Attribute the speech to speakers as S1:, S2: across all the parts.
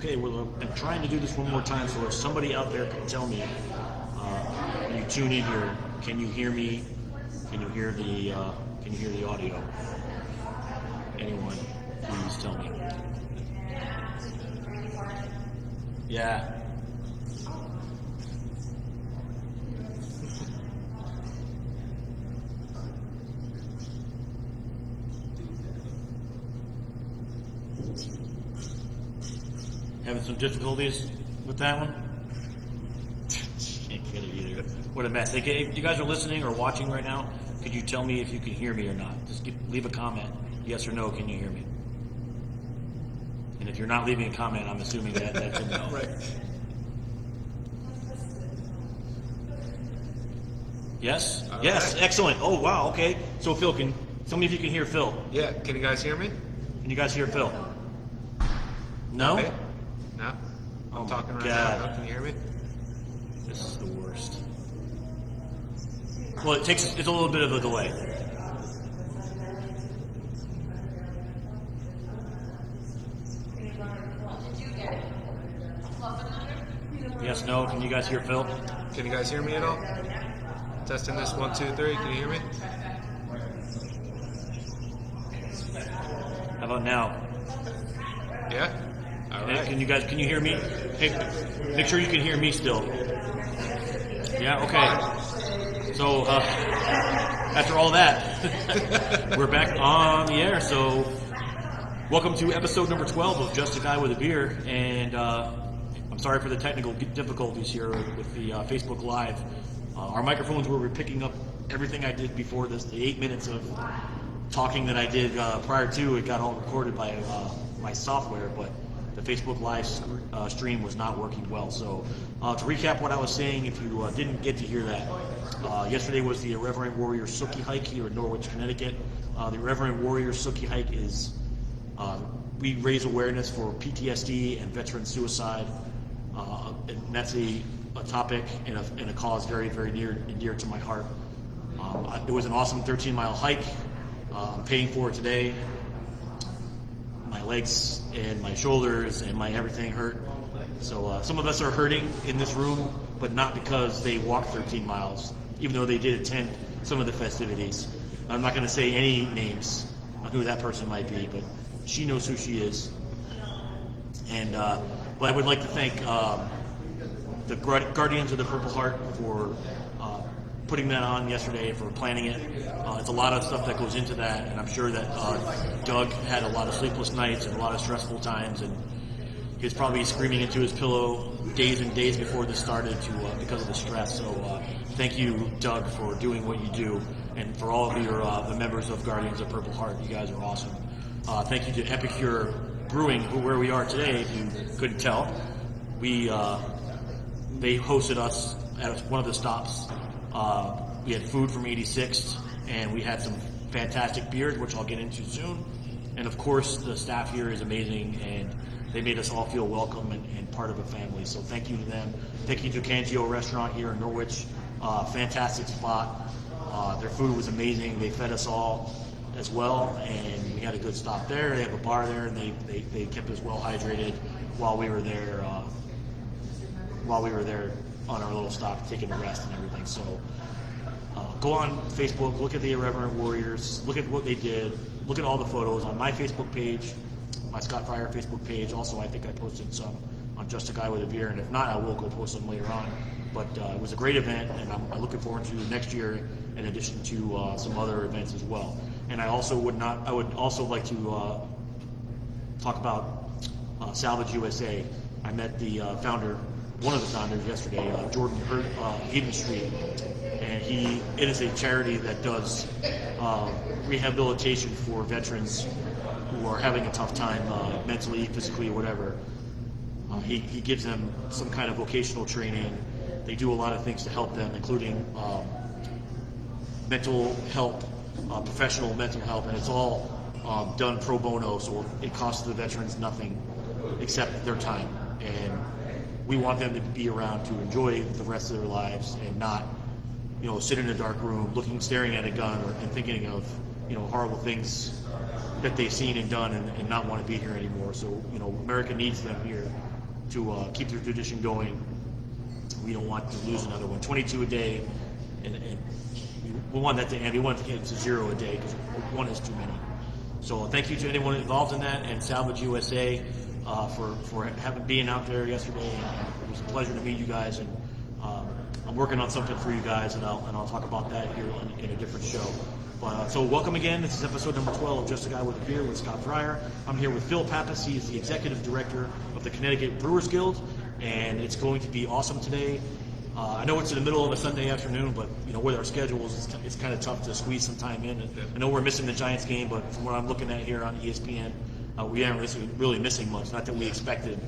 S1: Okay, well, I'm trying to do this one more time, so if somebody out there can tell me, when you tune in here, can you hear me? Can you hear the audio? Anyone, please tell me. Yeah. Having some difficulties with that one? Can't get it either. What a mess. If you guys are listening or watching right now, could you tell me if you can hear me or not? Just leave a comment. Yes or no, can you hear me? And if you're not leaving a comment, I'm assuming that's a no.
S2: Right.
S1: Yes?
S2: All
S1: Yes,
S2: right.
S1: excellent. Oh, wow, okay. So Phil, tell me if you can hear Phil.
S2: Yeah, can you guys hear me?
S1: Can you guys hear Phil? No?
S2: Hey? No?
S1: Oh
S2: I'm
S1: my
S2: talking right
S1: God.
S2: now. Can you hear me?
S1: This is the worst. Well, it's a little bit of a delay. Yes, no, can you guys hear Phil?
S2: Can you guys hear me at all? Testing this 1, 2, 3. Can you hear me?
S1: How about now?
S2: Yeah? All right.
S1: Can you hear me? Hey, make sure you can hear me still. Yeah, okay. So, after all that, we're back on the air. So, welcome to episode number 12 of Just a Guy with a Beer. And I'm sorry for the technical difficulties here with the Facebook Live. Our microphones were picking up everything I did before this. The 8 minutes of talking that I did prior to it got all recorded by my software, but the Facebook Live stream was not working well. So to recap what I was saying, if you didn't get to hear that, yesterday was the Irreverent Warrior Sookie Hike here in Norwich, Connecticut. The Irreverent Warrior Sookie Hike is, we raise awareness for PTSD and veteran suicide, and that's a topic and a cause very, very near and dear to my heart. It was an awesome 13-mile hike. I'm paying for it today. My legs and my shoulders and my everything hurt. So some of us are hurting in this room, but not because they walked 13 miles, even though they did attend some of the festivities. I'm not going to say any names on who that person might be, but she knows who she is. And but I would like to thank the Guardians of the Purple Heart for putting that on yesterday, for planning it. It's a lot of stuff that goes into that, and I'm sure that Doug had a lot of sleepless nights and a lot of stressful times, and he was probably screaming into his pillow days and days before this started because of the stress. So thank you, Doug, for doing what you do, and for all of your the members of Guardians of Purple Heart. You guys are awesome. Thank you to Epicure Brewing, where we are today. If you couldn't tell, they hosted us at one of the stops. We had food from 86th, and we had some fantastic beers, which I'll get into soon. And of course, the staff here is amazing, and they made us all feel welcome and part of a family. So thank you to them. Thank you to Cangio Restaurant here in Norwich. Fantastic spot. Their food was amazing. They fed us all as well, and we had a good stop there. They have a bar there, and they kept us well hydrated while we were there. On our little stop, taking a rest and everything. So go on Facebook, look at the Irreverent Warriors, look at what they did, look at all the photos on my Facebook page, my Scott Fryer Facebook page. Also, I think I posted some on Just a Guy with a Beer, and if not, I will go post them later on. But it was a great event, and I'm looking forward to next year, in addition to some other events as well. And I would also like to talk about Salvage USA. I met the one of the founders yesterday, Jordan Hayden Street, and it is a charity that does rehabilitation for veterans who are having a tough time mentally, physically, or whatever. He gives them some kind of vocational training. They do a lot of things to help them, including mental help, professional mental help, and it's all done pro bono, so it costs the veterans nothing except their time. And we want them to be around to enjoy the rest of their lives and not, sit in a dark room, staring at a gun, and thinking of, horrible things that they've seen and done and not want to be here anymore. So, America needs them here. keep the tradition going. We don't want to lose another one. 22 a day, and we want that to end. We want to get to 0 a day because one is too many. So thank you to anyone involved in that, and Salvage USA for being out there yesterday. It was a pleasure to meet you guys, and I'm working on something for you guys, and I'll talk about that here in a different show. But, so welcome again. This is episode number 12 of Just a Guy with a Beer with Scott Fryer. I'm here with Phil Pappas. He is the executive director of the Connecticut Brewers Guild, and it's going to be awesome today. I know it's in the middle of a Sunday afternoon, but with our schedules, it's kind of tough to squeeze some time in. I know we're missing the Giants game, but from what I'm looking at here on ESPN, we aren't really missing much. Not that we expected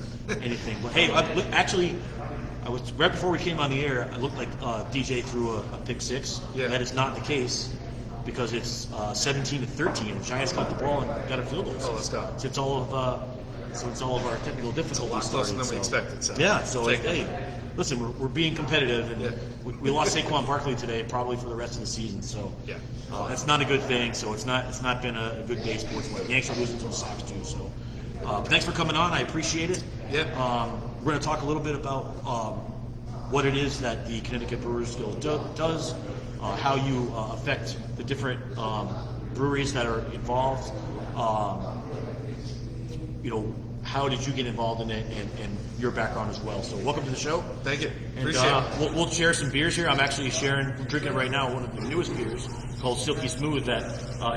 S1: anything, but hey, I was right before we came on the air. I looked like DJ threw a pick six.
S2: Yeah.
S1: That is not the case because it's 17-13. The Giants got the ball and got a field goal.
S2: Oh, let's go.
S1: So it's all of our technical difficulties.
S2: It's a lot closer than we expected. So.
S1: Yeah. So
S2: Take
S1: hey, listen, we're being competitive, and
S2: Yeah.
S1: we lost Saquon Barkley today, probably for the rest of the season. So
S2: Yeah.
S1: that's not a good thing. So it's not been a good day sports-wise. The Yanks are losing to the Sox too. So, but thanks for coming on. I appreciate it.
S2: Yeah.
S1: We're going to talk a little bit about what it is that the Connecticut Brewers Guild does, how you affect the different breweries that are involved. How did you get involved in it, and your background as well. So welcome to the show.
S2: Thank you.
S1: And,
S2: Appreciate it.
S1: We'll share some beers here. I'm actually drinking right now one of the newest beers called Silky Smooth that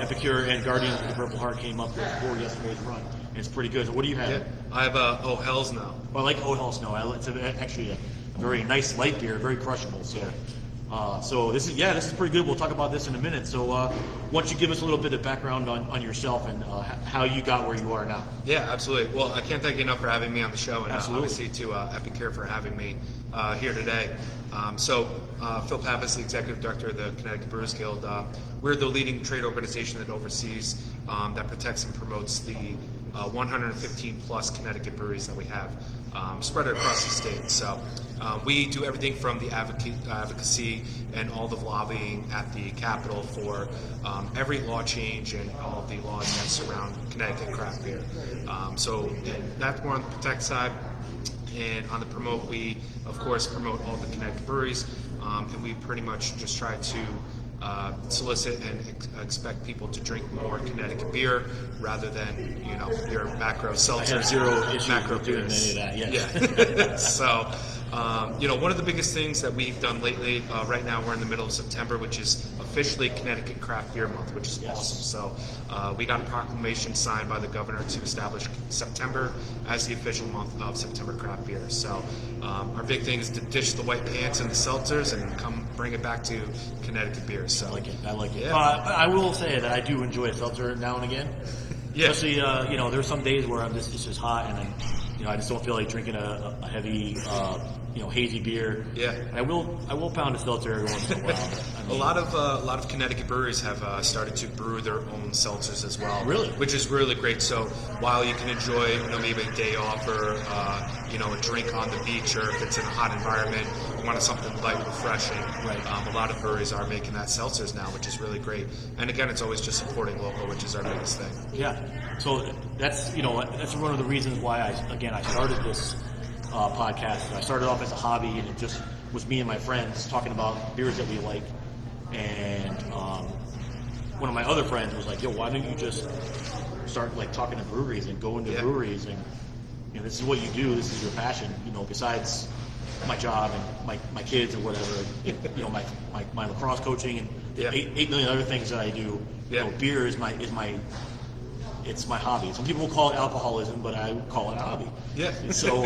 S1: Epicure and Guardians of the Purple Heart came up with before yesterday's run. And it's pretty good. So what do you have?
S2: Yeah. I have Oh Hell's Now.
S1: Well, I like Old Hell Snow. It's actually a very nice light beer, very crushable. So this is pretty good. We'll talk about this in a minute. So why don't you give us a little bit of background on yourself and how you got where you are now?
S2: Yeah, absolutely. Well, I can't thank you enough for having me on the show, and
S1: Absolutely.
S2: obviously to Epicure for having me here today. Phil Pappas, the executive director of the Connecticut Brewers Guild. We're the leading trade organization that oversees, that protects and promotes the 115 plus Connecticut breweries that we have spread across the state. So we do everything from the advocacy and all the lobbying at the Capitol for every law change and all of the laws that surround Connecticut craft beer. That's more on the protect side. And on the promote, we of course promote all the Connecticut breweries, and we pretty much just try to solicit and expect people to drink more Connecticut beer rather than your macro seltzers.
S1: I have zero issues
S2: macro
S1: with doing
S2: beers.
S1: any of that. Yes.
S2: Yeah. So, one of the biggest things that we've done lately, right now we're in the middle of September, which is officially Connecticut Craft Beer Month, which is
S1: Yes.
S2: awesome. So we got a proclamation signed by the governor to establish September as the official month of September craft beer. So our big thing is to ditch the white pants and the seltzers and come bring it back to Connecticut beer. So
S1: I like it.
S2: Yeah.
S1: I will say that I do enjoy a seltzer now and again.
S2: Yeah.
S1: Especially, there's some days where it's just hot and I just don't feel like drinking a heavy, hazy beer.
S2: Yeah.
S1: And I will pound a seltzer every once in a while.
S2: A lot of Connecticut breweries have started to brew their own seltzers as well.
S1: Really?
S2: Which is really great. So while you can enjoy, maybe a day off or a drink on the beach, or if it's in a hot environment, you want something light, refreshing.
S1: Right.
S2: A lot of breweries are making that seltzers now, which is really great. And again, it's always just supporting local, which is our biggest thing.
S1: Yeah. So that's one of the reasons why I started this podcast. I started off as a hobby, and it just was me and my friends talking about beers that we like. And one of my other friends was like, "Yo, why don't you just start talking to breweries and go into breweries and this is what you do. This is your passion. Besides my job and my kids or whatever. My lacrosse coaching and 8 million other things that I do.
S2: Yeah.
S1: Beer is my hobby. Some people will call it alcoholism, but I would call it a hobby.
S2: Yeah.
S1: So,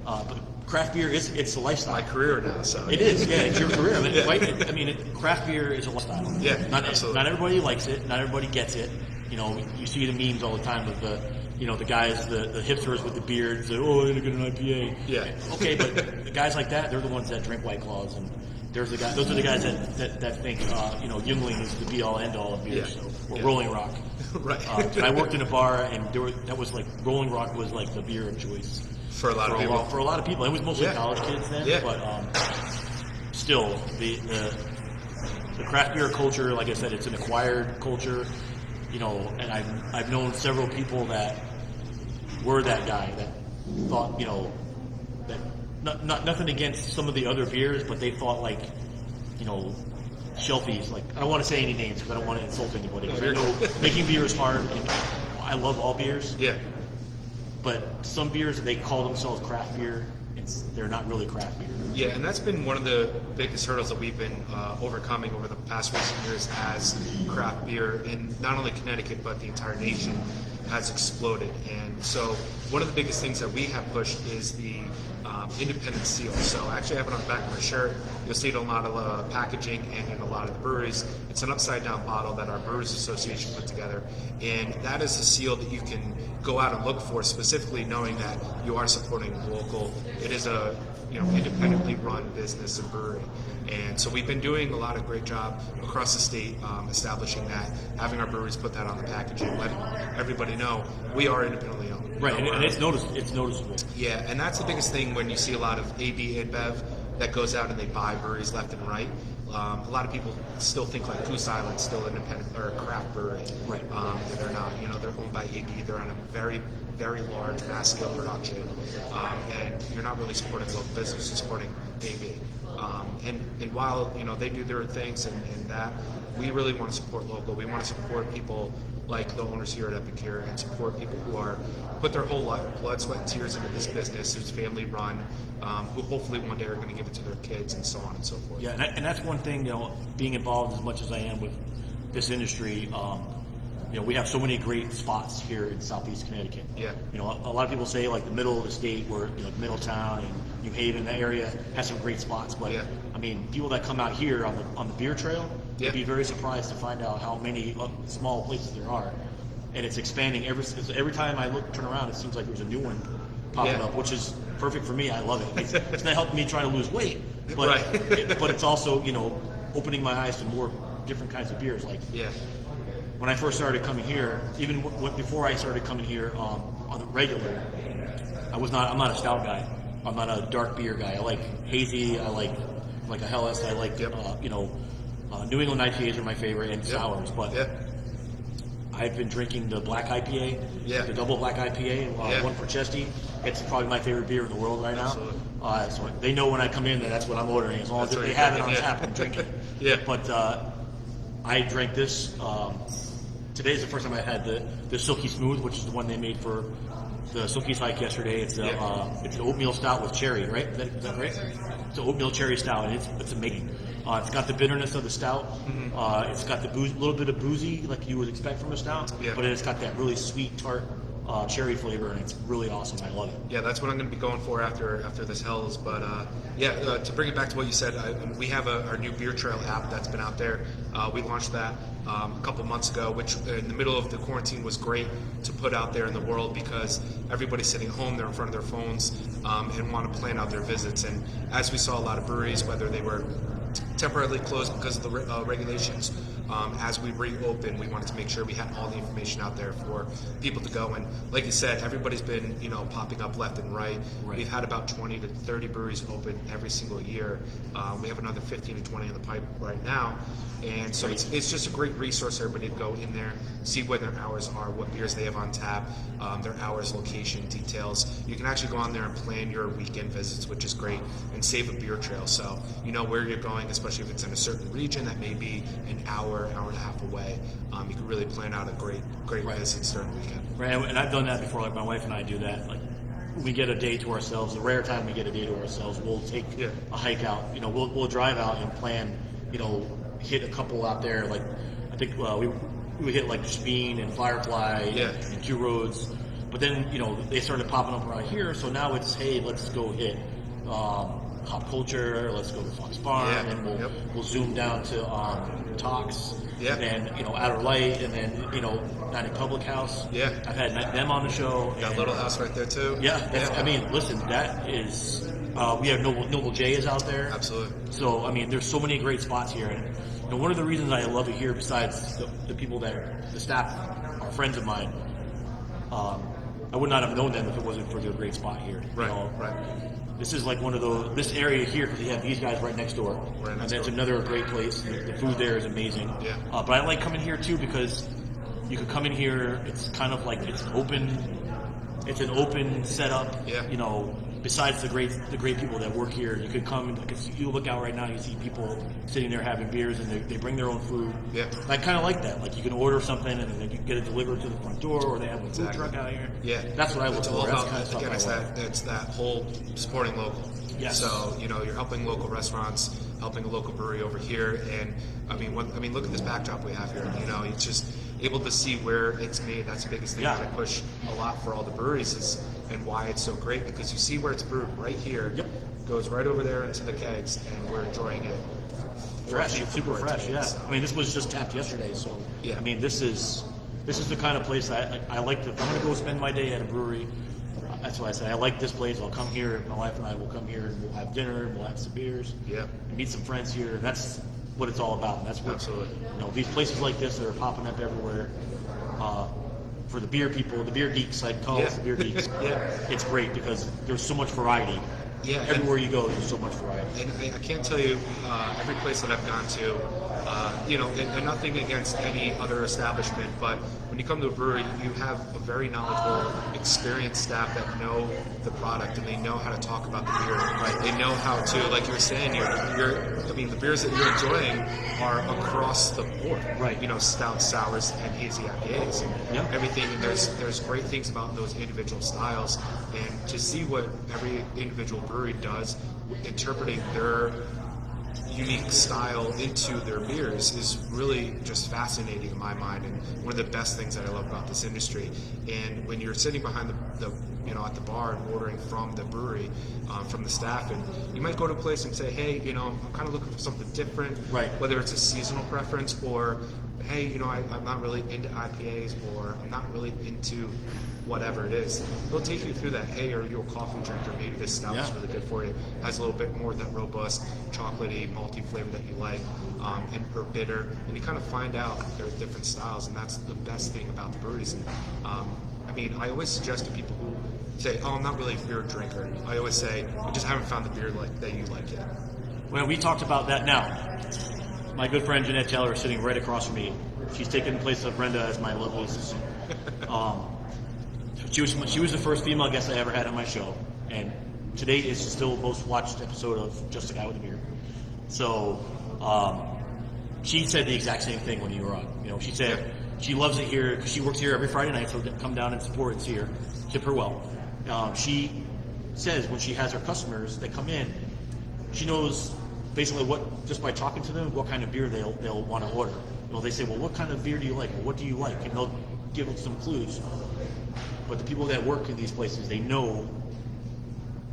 S1: but craft beer it's a lifestyle.
S2: My career now, so
S1: It is, yeah. It's your career.
S2: Yeah.
S1: Right? Craft beer is a lifestyle.
S2: Yeah, absolutely.
S1: Not everybody likes it. Not everybody gets it. You see the memes all the time with the guys, the hipsters with the beard say, "Oh, I'm gonna get an IPA."
S2: Yeah.
S1: Okay, but the guys like that, they're the ones that drink White Claws, and those are the guys that think Yuengling is the be all end all of beer.
S2: Yeah.
S1: So, or
S2: Yeah.
S1: Rolling Rock.
S2: Right.
S1: I worked in a bar, and that was Rolling Rock was the beer of choice
S2: For a lot of people.
S1: for a lot of people. It was mostly
S2: Yeah.
S1: college kids then,
S2: Yeah.
S1: but still the craft beer culture, like I said, it's an acquired culture. And I've known several people that were that guy that thought nothing against some of the other beers, but they thought like, you know, shelfies. Like I don't want to say any names because I don't want to insult anybody. 'Cause I know making beer is hard, and I love all beers.
S2: Yeah.
S1: But some beers they call themselves craft beer. They're not really craft beer.
S2: Yeah, and that's been one of the biggest hurdles that we've been overcoming over the past recent years as craft beer in not only Connecticut but the entire nation has exploded. And so one of the biggest things that we have pushed is the independent seal. So actually I have it on the back of my shirt. You'll see it in a lot of packaging and in a lot of the breweries. It's an upside down bottle that our Brewers Association put together. And that is a seal that you can go out and look for, specifically knowing that you are supporting local. It is a independently run business and brewery. And so we've been doing a lot of great job across the state establishing that, having our breweries put that on the packaging, letting everybody know we are independently owned.
S1: Right, and it's noticeable.
S2: Yeah, and that's the biggest thing when you see a lot of AB InBev that goes out and they buy breweries left and right. A lot of people still think like Goose Island's still independent or a craft brewery.
S1: Right.
S2: They're not. They're owned by AB. They're on a very, very large mass scale production, and you're not really supporting local business. You're supporting AB. And while they do their things and that, we really want to support local. We want to support people like the owners here at Epicure and support people who are put their whole life, blood, sweat, and tears into this business, who's family run, who hopefully one day are going to give it to their kids and so on and so forth.
S1: Yeah, and that's one thing, being involved as much as I am with this industry, we have so many great spots here in Southeast Connecticut.
S2: Yeah.
S1: A lot of people say like the middle of the state, where Middletown and New Haven, that area has some great spots. But
S2: yeah.
S1: I mean, people that come out here on the beer trail,
S2: yeah.
S1: would be very surprised to find out how many small places there are, and it's expanding every time I turn around. It seems like there's a new one popping
S2: yeah.
S1: up, which is perfect for me. I love it. It's not helping me try to lose weight, but
S2: right.
S1: but it's also opening my eyes to more different kinds of beers. Like
S2: yeah.
S1: when I first started coming here, even before I started coming here on the regular, I'm not a stout guy. I'm not a dark beer guy. I like hazy. I like a Helles. I like
S2: yep.
S1: New England IPAs are my favorite, and
S2: yep.
S1: sours. But
S2: yep.
S1: I've been drinking the black IPA,
S2: yeah.
S1: the double black IPA,
S2: yeah.
S1: one for Chesty. It's probably my favorite beer in the world right now. So they know when I come in that that's what I'm ordering. As long as they have it on tap, I'm drinking.
S2: yeah.
S1: But I drank this. Today's the first time I had the Silky Smooth, which is the one they made for the Silky Hike yesterday. It's it's an oatmeal stout with cherry, right? Is that right? It's an oatmeal cherry stout, and it's amazing. It's got the bitterness of the stout. Mm-hmm. It's got the little bit of boozy, like you would expect from a stout.
S2: Yeah.
S1: But it's got that really sweet, tart cherry flavor, and it's really awesome. I love it.
S2: Yeah, that's what I'm going to be going for after this Hells. But to bring it back to what you said, we have our new Beer Trail app that's been out there. We launched that a couple months ago, which in the middle of the quarantine was great to put out there in the world because everybody's sitting home, they're in front of their phones, and want to plan out their visits. And as we saw a lot of breweries, whether they were temporarily closed because of the regulations, as we reopened, we wanted to make sure we had all the information out there for people to go. And like you said, everybody's been popping up left and right. We've had about 20 to 30 breweries open every single year. We have another 15 to 20 in the pipe right now. And so it's just a great resource for everybody to go in there, see when their hours are, what beers they have on tap, their hours, location, details. You can actually go on there and plan your weekend visits, which is great, and save a beer trail. So you know where you're going, especially if it's in a certain region that may be an hour and a half away. You can really plan out a great visit during the weekend.
S1: Right, and I've done that before. Like my wife and I do that. Like we get a day to ourselves. The rare time we get a day to ourselves, we'll take a hike out. We'll drive out and plan. Hit a couple out there. Like I think we hit like Speen and Firefly and Q Roads. But then they started popping up around here. So now it's let's go hit Hop Culture. Let's go to Fox Farm, and we'll zoom down to Talks.
S2: Yeah.
S1: And then Outer Light, and then Night at Public House.
S2: Yeah.
S1: I've had them on the show.
S2: Got Little House right there too.
S1: Yeah. I mean, listen, that is. We have Noble J is out there.
S2: Absolutely.
S1: So I mean, there's so many great spots here, and one of the reasons I love it here, besides the people the staff are friends of mine. I would not have known them if it wasn't for the great spot here.
S2: Right. Right.
S1: This is like one of this area here, because you have these guys right next door.
S2: Right next
S1: and that's
S2: door.
S1: another great place. The food there is amazing.
S2: Yeah.
S1: But I like coming here too because you could come in here. It's kind of like it's an open setup.
S2: Yeah.
S1: besides the great people that work here, you could come and you look out right now, you see people sitting there having beers, and they bring their own food.
S2: Yeah.
S1: I kind of like that. Like, you can order something and then you can get it delivered to the front door, or they have a food truck out here.
S2: Yeah,
S1: that's what I look
S2: it's
S1: for.
S2: all
S1: That's
S2: about,
S1: the kind of stuff
S2: again,
S1: I
S2: it's
S1: like.
S2: it's that whole supporting local.
S1: Yes.
S2: So you're helping local restaurants, helping a local brewery over here, and I mean, look at this backdrop we have here. It's just able to see where it's made. That's the biggest thing
S1: Yeah.
S2: that I push a lot for all the breweries and why it's so great, because you see where it's brewed right here.
S1: Yep.
S2: Goes right over there into the kegs, and we're enjoying it.
S1: Fresh,
S2: From
S1: super
S2: where it's
S1: fresh.
S2: made,
S1: Yeah.
S2: so.
S1: I mean, this was just tapped yesterday, so
S2: Yeah.
S1: I mean, this is the kind of place I like to. If I'm going to go spend my day at a brewery, that's why I say I like this place. I'll come here. My wife and I will come here, and we'll have dinner, and we'll have some beers,
S2: Yeah.
S1: and meet some friends here. And that's what it's all about. And that's what
S2: Absolutely.
S1: these places like this that are popping up everywhere. For the beer people, the beer geeks, I'd call us the beer geeks.
S2: Yeah.
S1: It's great because there's so much variety.
S2: Yeah,
S1: Everywhere you go, there's so much variety.
S2: And I can't tell you every place that I've gone to, and nothing against any other establishment, but when you come to a brewery, you have a very knowledgeable, experienced staff that know the product and they know how to talk about the beer. Right? They know how to, like you were saying, the beers that you're enjoying are across the board.
S1: Right.
S2: Stouts, sours, and hazy IPAs, and
S1: Yep.
S2: everything. And there's great things about those individual styles, and to see what every individual brewery does, interpreting their unique style into their beers is really just fascinating in my mind, and one of the best things that I love about this industry. And when you're sitting behind the at the bar and ordering from the brewery, from the staff, and you might go to a place and say, hey, I'm kind of looking for something different,
S1: Right.
S2: Whether it's a seasonal preference or, hey, I'm not really into IPAs, or I'm not really into whatever it is. They'll take you through that. Hey, are you a coffee drinker? Maybe this stout is
S1: Yeah.
S2: really good for you. Has a little bit more of that robust, chocolatey, malty flavor that you like, or bitter. And you kind of find out there are different styles, and that's the best thing about the breweries. And I always suggest to people who say, "Oh, I'm not really a beer drinker." I always say, "I just haven't found the beer that you like yet."
S1: Well, we talked about that now. My good friend Jeanette Taylor is sitting right across from me. She's taken the place of Brenda as my lovely assistant. She was the first female guest I ever had on my show, and today is still the most watched episode of Just a Guy with a Beer. So she said the exact same thing when you were on. She said she loves it here because she works here every Friday night, so come down and support and see her, tip her well. She says when she has her customers that come in, she knows basically just by talking to them, what kind of beer they'll want to order. They say, well, what kind of beer do you like? Or what do you like? And they'll give them some clues. But the people that work in these places, they know,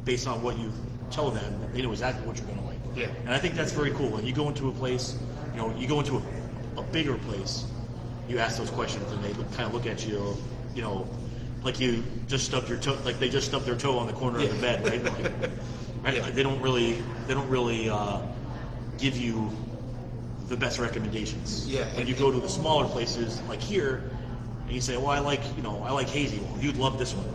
S1: based on what you tell them, they know exactly what you're going to like.
S2: Yeah.
S1: And I think that's very cool. When you go into a place, you go into a bigger place, you ask those questions, and they kind of look at you, like you just stubbed your toe, like they just stubbed their toe on the corner of the bed, right? Right?
S2: Yeah.
S1: They don't really give you the best recommendations.
S2: Yeah,
S1: When you go to the smaller places like here, and you say, "Well, I like hazy. Well, you'd love this one,"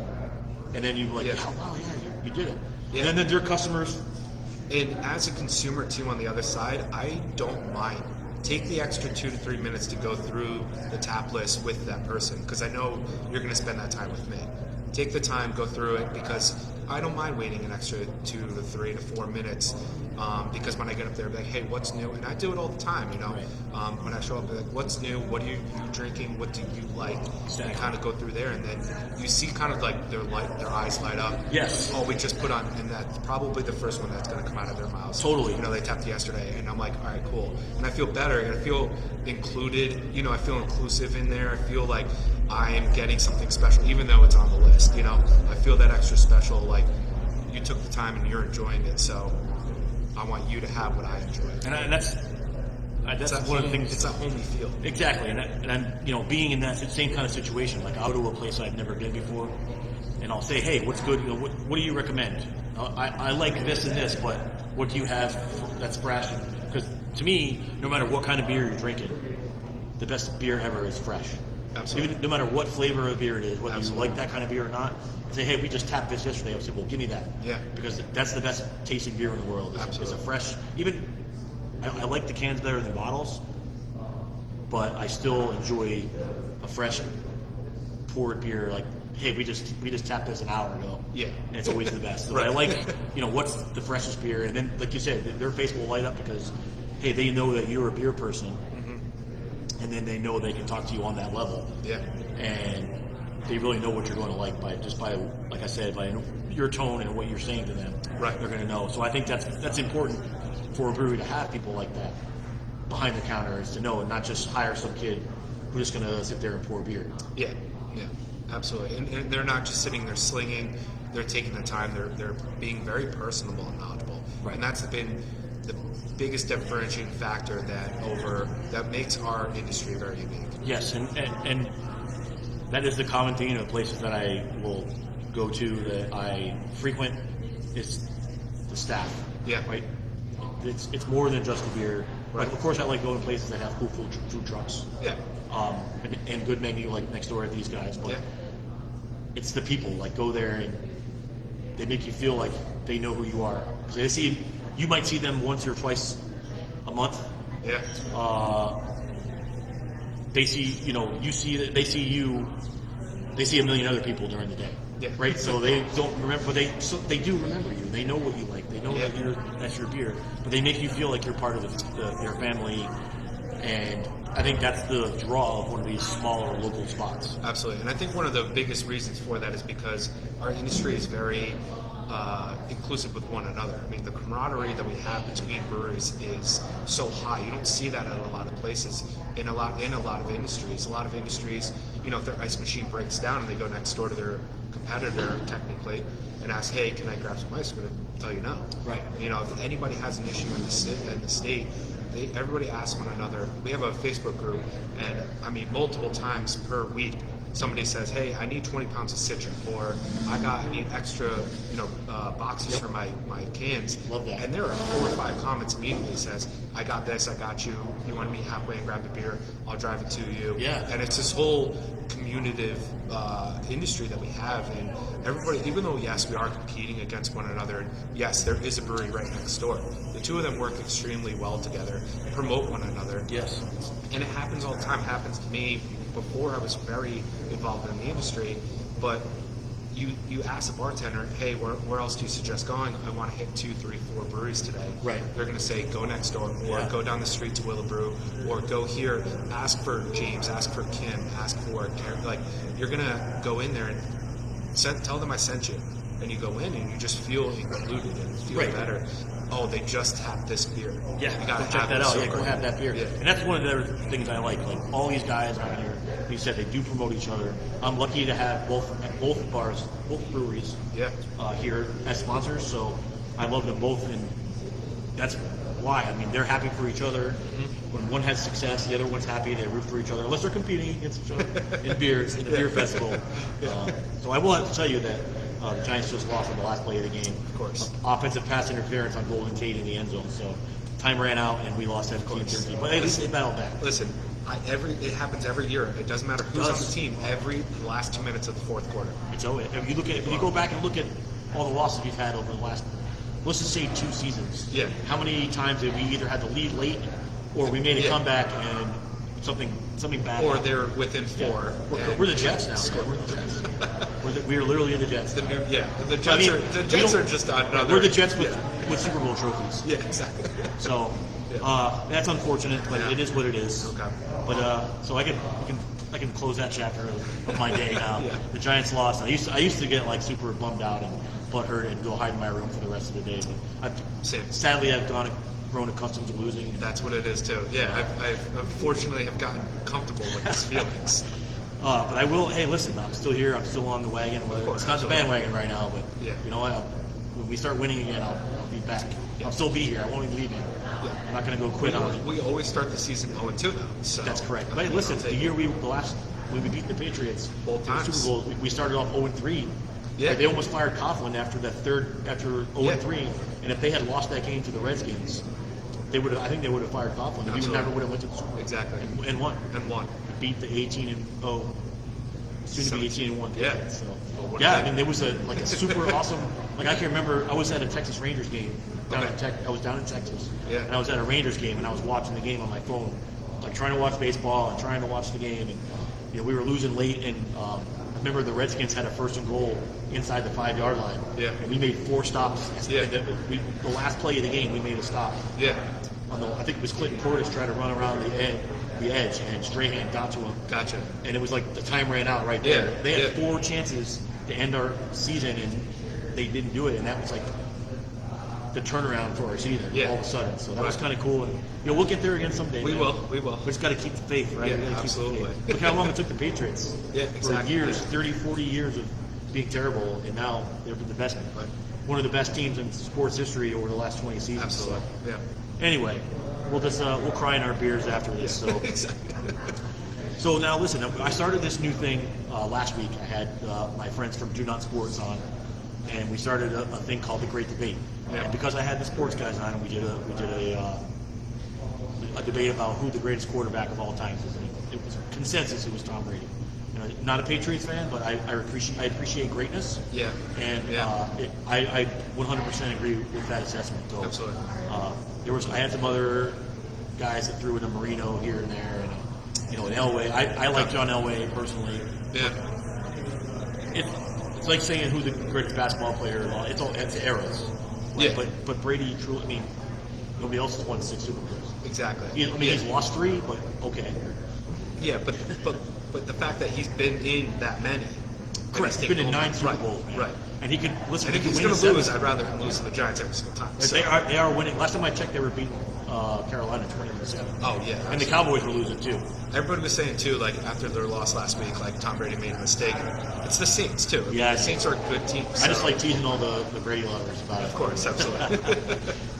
S1: and then you're like,
S2: Yeah.
S1: "Oh, wow, yeah, you did it."
S2: Yeah.
S1: And then their customers.
S2: And as a consumer too, on the other side, I don't mind. Take the extra 2 to 3 minutes to go through the tap list with that person, because I know you're going to spend that time with me. Take the time, go through it, because I don't mind waiting an extra 2 to 3 to 4 minutes, because when I get up there, I'm like, hey, what's new? And I do it all the time,
S1: Right.
S2: when I show up, like, what's new? What are you drinking? What do you like?
S1: Exactly.
S2: And kind of go through there, and then you see kind of like their eyes light up.
S1: Yes.
S2: Oh, we just put on, and that's probably the first one that's going to come out of their mouths.
S1: Totally.
S2: They tapped yesterday, and I'm like, all right, cool. And I feel better, and I feel included. I feel inclusive in there. I feel like I am getting something special, even though it's on the list. I feel that extra special. Like, you took the time and you're enjoying it, so I want you to have what I enjoy.
S1: And that's one of the things.
S2: It's a homey feel.
S1: Exactly, and I'm being in that same kind of situation. Like, I'll go to a place I've never been before, and I'll say, "Hey, what's good? What do you recommend? I like this and this, but what do you have that's fresh?" Because to me, no matter what kind of beer you're drinking, the best beer ever is fresh.
S2: Absolutely.
S1: Even no matter what flavor of beer it is, whether
S2: Absolutely.
S1: you like that kind of beer or not. Say, "Hey, we just tapped this yesterday." I'll say, "Well, give me that."
S2: Yeah.
S1: Because that's the best tasting beer in the world. It's a
S2: Absolutely.
S1: fresh. Even I like the cans better than bottles, but I still enjoy a fresh poured beer. Like hey, we just tapped this an hour ago.
S2: Yeah.
S1: And it's always the best. So
S2: Right.
S1: I like, what's the freshest beer, and then like you said, their face will light up because, hey, they know that you're a beer person, and then they know they can talk to you on that level.
S2: Yeah.
S1: And they really know what you're going to like by, like I said, by your tone and what you're saying to them.
S2: Right.
S1: They're going to know. So I think that's important for a brewery to have people like that behind the counter, is to know and not just hire some kid who's just going to sit there and pour beer.
S2: Yeah, absolutely. And they're not just sitting there slinging; they're taking the time. They're being very personable and knowledgeable,
S1: Right.
S2: and that's been the biggest differentiating factor that makes our industry very unique.
S1: Yes, and that is the common theme of places that I will go to that I frequent is the staff.
S2: Yeah.
S1: Right. It's more than just the beer.
S2: Right.
S1: Like, of course, I like going to places that have cool food trucks.
S2: Yeah,
S1: And good menu, like next door at these guys. But
S2: yeah,
S1: it's the people. Like, go there and they make you feel like they know who you are. 'Cause you might see them once or twice a month.
S2: yeah,
S1: They see, they see you, they see a million other people during the day.
S2: Yeah.
S1: Right? So they don't remember, but they do remember you. They know what you like. They know
S2: Yeah.
S1: that's your beer. But they make you feel like you're part of their family. And I think that's the draw of one of these smaller local spots.
S2: absolutely. And I think one of the biggest reasons for that is because our industry is very inclusive with one another. I mean, the camaraderie that we have between breweries is so high. You don't see that at a lot of places. In a lot of industries, if their ice machine breaks down and they go next door to their competitor, technically, and ask, "Hey, can I grab some ice?" They're going to tell you no.
S1: Right.
S2: If anybody has an issue in the state, everybody asks one another. We have a Facebook group, and I mean, multiple times per week, somebody says, "Hey, I need 20 pounds of Citra," or I need extra, boxes for my cans."
S1: Love that.
S2: And there are 4 or 5 comments immediately says, "I got this, I got you. You want to meet halfway and grab the beer? I'll drive it to you."
S1: Yeah.
S2: And it's this whole communicative industry that we have, and everybody, even though yes, we are competing against one another, and yes, there is a brewery right next door. The two of them work extremely well together, promote one another.
S1: Yes.
S2: And it happens all the time. It happens to me before I was very involved in the industry. But you ask a bartender, "Hey, where else do you suggest going? I want to hit 2, 3, 4 breweries today."
S1: Right.
S2: They're going to say, "Go next door," or
S1: Yeah.
S2: "Go down the street to Willowbrew," or "Go here, ask for James, ask for Kim, ask for Karen." Like, you're going to go in there and tell them I sent you. And you go in and you just feel included and feel
S1: Right.
S2: better. Oh, they just tapped this beer.
S1: Yeah,
S2: you
S1: go
S2: gotta
S1: check
S2: have
S1: that
S2: this
S1: out. Yeah,
S2: over.
S1: go have that beer.
S2: Yeah.
S1: And that's one of the other things I like. Like, all these guys on here, like you said, they do promote each other. I'm lucky to have both bars, both breweries
S2: Yeah.
S1: here as sponsors. So I love them both, and that's why. I mean, they're happy for each other. When one has success, the other one's happy. They root for each other, unless they're competing against each other in beers in the beer festival. So I will have to tell you that the Giants just lost on the last play of the game.
S2: Of course.
S1: Offensive pass interference on Golden Tate in the end zone. So time ran out and we lost 17-13. But at least they battled back.
S2: Listen, it happens every year. It doesn't matter who's on the team. Every last 2 minutes of the fourth quarter.
S1: So if you go back and look at all the losses we've had over the last, let's just say 2 seasons.
S2: Yeah.
S1: How many times have we either had to lead late, or we made a
S2: Yeah.
S1: comeback and something bad
S2: Or
S1: happened?
S2: they're within 4.
S1: We're the Jets now. We're the Jets. We are literally the Jets.
S2: The Jets
S1: I mean,
S2: are just another.
S1: We're the Jets with,
S2: Yeah,
S1: with Super Bowl trophies.
S2: yeah, exactly.
S1: So that's unfortunate, but
S2: Yeah.
S1: it is what it is.
S2: Okay.
S1: But so I can close that chapter of my day now.
S2: Yeah.
S1: The Giants lost. I used to get like super bummed out and butthurt and go hide in my room for the rest of the day. But
S2: Same.
S1: sadly, I've grown accustomed to losing.
S2: That's what it is too. Yeah, I've unfortunately have gotten comfortable with these feelings.
S1: But I will. Hey, listen, I'm still here. I'm still on the wagon.
S2: Of course,
S1: It's not the
S2: absolutely.
S1: bandwagon right now, but
S2: Yeah.
S1: you know what? When we start winning again, I'll be back.
S2: Yeah.
S1: I'll still be here. I won't even leave you.
S2: Yeah.
S1: I'm not going to go quit on it.
S2: We always start the season 0-2 though. So
S1: That's correct.
S2: I
S1: But
S2: mean,
S1: listen,
S2: I'll
S1: the
S2: take
S1: year
S2: it.
S1: when we beat the Patriots
S2: Both
S1: in the
S2: times.
S1: Super Bowl, we started off 0-3.
S2: Yeah.
S1: Like, they almost fired Coughlin after 0-3, and if they had lost that game to the Redskins, I think they would have fired Coughlin. And we
S2: Absolutely.
S1: never would have went to the Super Bowl
S2: Exactly.
S1: and won.
S2: And won.
S1: Beat the 18-0, soon to be 18-1.
S2: Yeah.
S1: Patriots, So
S2: what
S1: yeah,
S2: a
S1: I
S2: game.
S1: mean, there was a super awesome. Like, I can remember, I was at a Texas Rangers game
S2: Okay.
S1: I was down in Texas,
S2: Yeah.
S1: and I was at a Rangers game, and I was watching the game on my phone, like trying to watch baseball and trying to watch the game, and we were losing late, and remember the Redskins had a 1st and goal inside the 5-yard line.
S2: Yeah.
S1: And we made 4 stops.
S2: Yeah.
S1: And the last play of the game, we made a stop.
S2: Yeah.
S1: I think it was Clinton Portis trying to run around the edge, and Strahan got to him.
S2: Gotcha.
S1: And it was like the time ran out right there.
S2: Yeah,
S1: They had
S2: yeah.
S1: 4 chances to end our season, and they didn't do it. And that was like the turnaround for our season
S2: Yeah.
S1: all of a sudden. So that was
S2: Right.
S1: kind of cool. And we'll get there again someday.
S2: We
S1: man.
S2: will. We will.
S1: We just got to keep the faith, right?
S2: Yeah,
S1: We gotta keep the
S2: absolutely.
S1: faith. Look how long it took the Patriots.
S2: Yeah, exactly.
S1: For years,
S2: Yeah.
S1: 30, 40 years of being terrible, and now they're the best,
S2: Right.
S1: one of the best teams in sports history over the last 20 seasons.
S2: Absolutely.
S1: So,
S2: Yeah.
S1: anyway, we'll cry in our beers after this. So,
S2: Exactly.
S1: so now listen, I started this new thing last week. I had my friends from Do Not Sports on, and we started a thing called the Great Debate.
S2: Yeah.
S1: And because I had the sports guys on, we did a debate about who the greatest quarterback of all time is. And it was consensus. It was Tom Brady. You know, not a Patriots fan, but I appreciate greatness.
S2: Yeah.
S1: And
S2: Yeah.
S1: I 100% agree with that assessment. So,
S2: Absolutely.
S1: I had some other guys that threw in a Marino here and there, and an Elway. I like John Elway personally.
S2: Yeah.
S1: It's like saying who the greatest basketball player of all. It's eras. Right?
S2: Yeah.
S1: But Brady truly. I mean, nobody else has won 6 Super Bowls.
S2: Exactly.
S1: He's lost 3, but okay.
S2: Yeah, but the fact that he's been in that many.
S1: Correct. He's been in 9 Super Bowls, man.
S2: Right.
S1: And he could listen.
S2: And if
S1: he
S2: he's
S1: could win
S2: going to
S1: a
S2: lose,
S1: 7th.
S2: I'd rather him lose to the Giants every single time. So.
S1: They are winning. Last time I checked, they were beating Carolina 20-7.
S2: Oh yeah.
S1: And the Cowboys were losing too.
S2: Everybody was saying too, like after their loss last week, like Tom Brady made a mistake. It's the Saints too.
S1: Yeah,
S2: the Saints are a good team.
S1: I just
S2: so-
S1: like teasing all the Brady lovers about it.
S2: Of course, absolutely.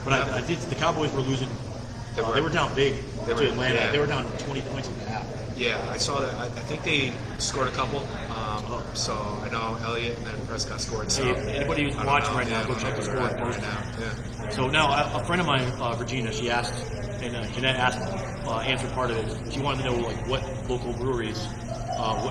S1: But I did. The Cowboys were losing. They were down big
S2: They
S1: to
S2: were-
S1: Atlanta.
S2: yeah.
S1: They were down 20 points and a half.
S2: Yeah, I saw that. I think they scored a couple. So I know Elliott and then Prescott scored. So
S1: Hey, anybody who's
S2: I don't
S1: watching
S2: know.
S1: right now,
S2: Yeah,
S1: go
S2: I don't
S1: check
S2: know
S1: the
S2: where
S1: score
S2: they're
S1: first.
S2: at right now. Yeah.
S1: So now a friend of mine, Regina, she asked, and Jeanette asked, answered part of it. She wanted to know like what local breweries,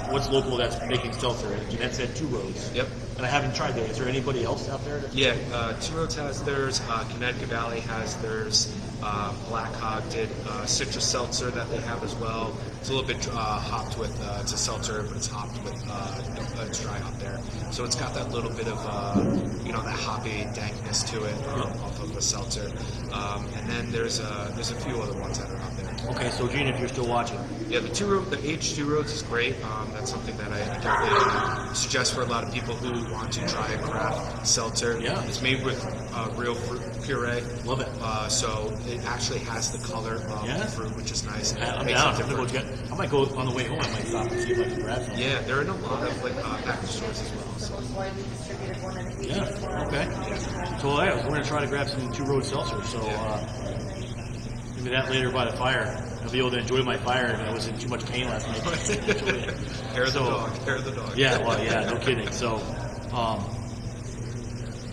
S1: what's local that's making seltzer. And Jeanette said Two Roads.
S2: Yep.
S1: And I haven't tried that. Is there anybody else out there?
S2: Yeah, Two Roads has theirs. Connecticut Valley has theirs. Black Hog did citrus seltzer that they have as well. It's a little bit hopped with it's a seltzer, but it's hopped with it's dry hop there. So it's got that little bit of that hoppy dankness to it off of the seltzer. And then there's a few other ones that are out there.
S1: Okay, so Gina, if you're still watching,
S2: Yeah, the aged Two Roads is great. That's something that I definitely suggest for a lot of people who want to try a craft seltzer.
S1: Yeah.
S2: It's made with real fruit puree.
S1: love it.
S2: So it actually has the color of
S1: Yeah.
S2: the fruit, which is nice.
S1: I'm
S2: Makes
S1: down.
S2: it
S1: I'm gonna go
S2: different.
S1: I might go on the way home. I might stop and see if I can grab some.
S2: Yeah, they're in a lot of package stores as well. So.
S1: Yeah. Okay. So yeah, we're gonna try to grab some Two Road seltzer. So maybe that later by the fire. I'll be able to enjoy my fire, and I was in too much pain last night.
S2: Hair of the
S1: So-
S2: dog. Hair of the dog.
S1: Yeah. Well, yeah. No kidding. So,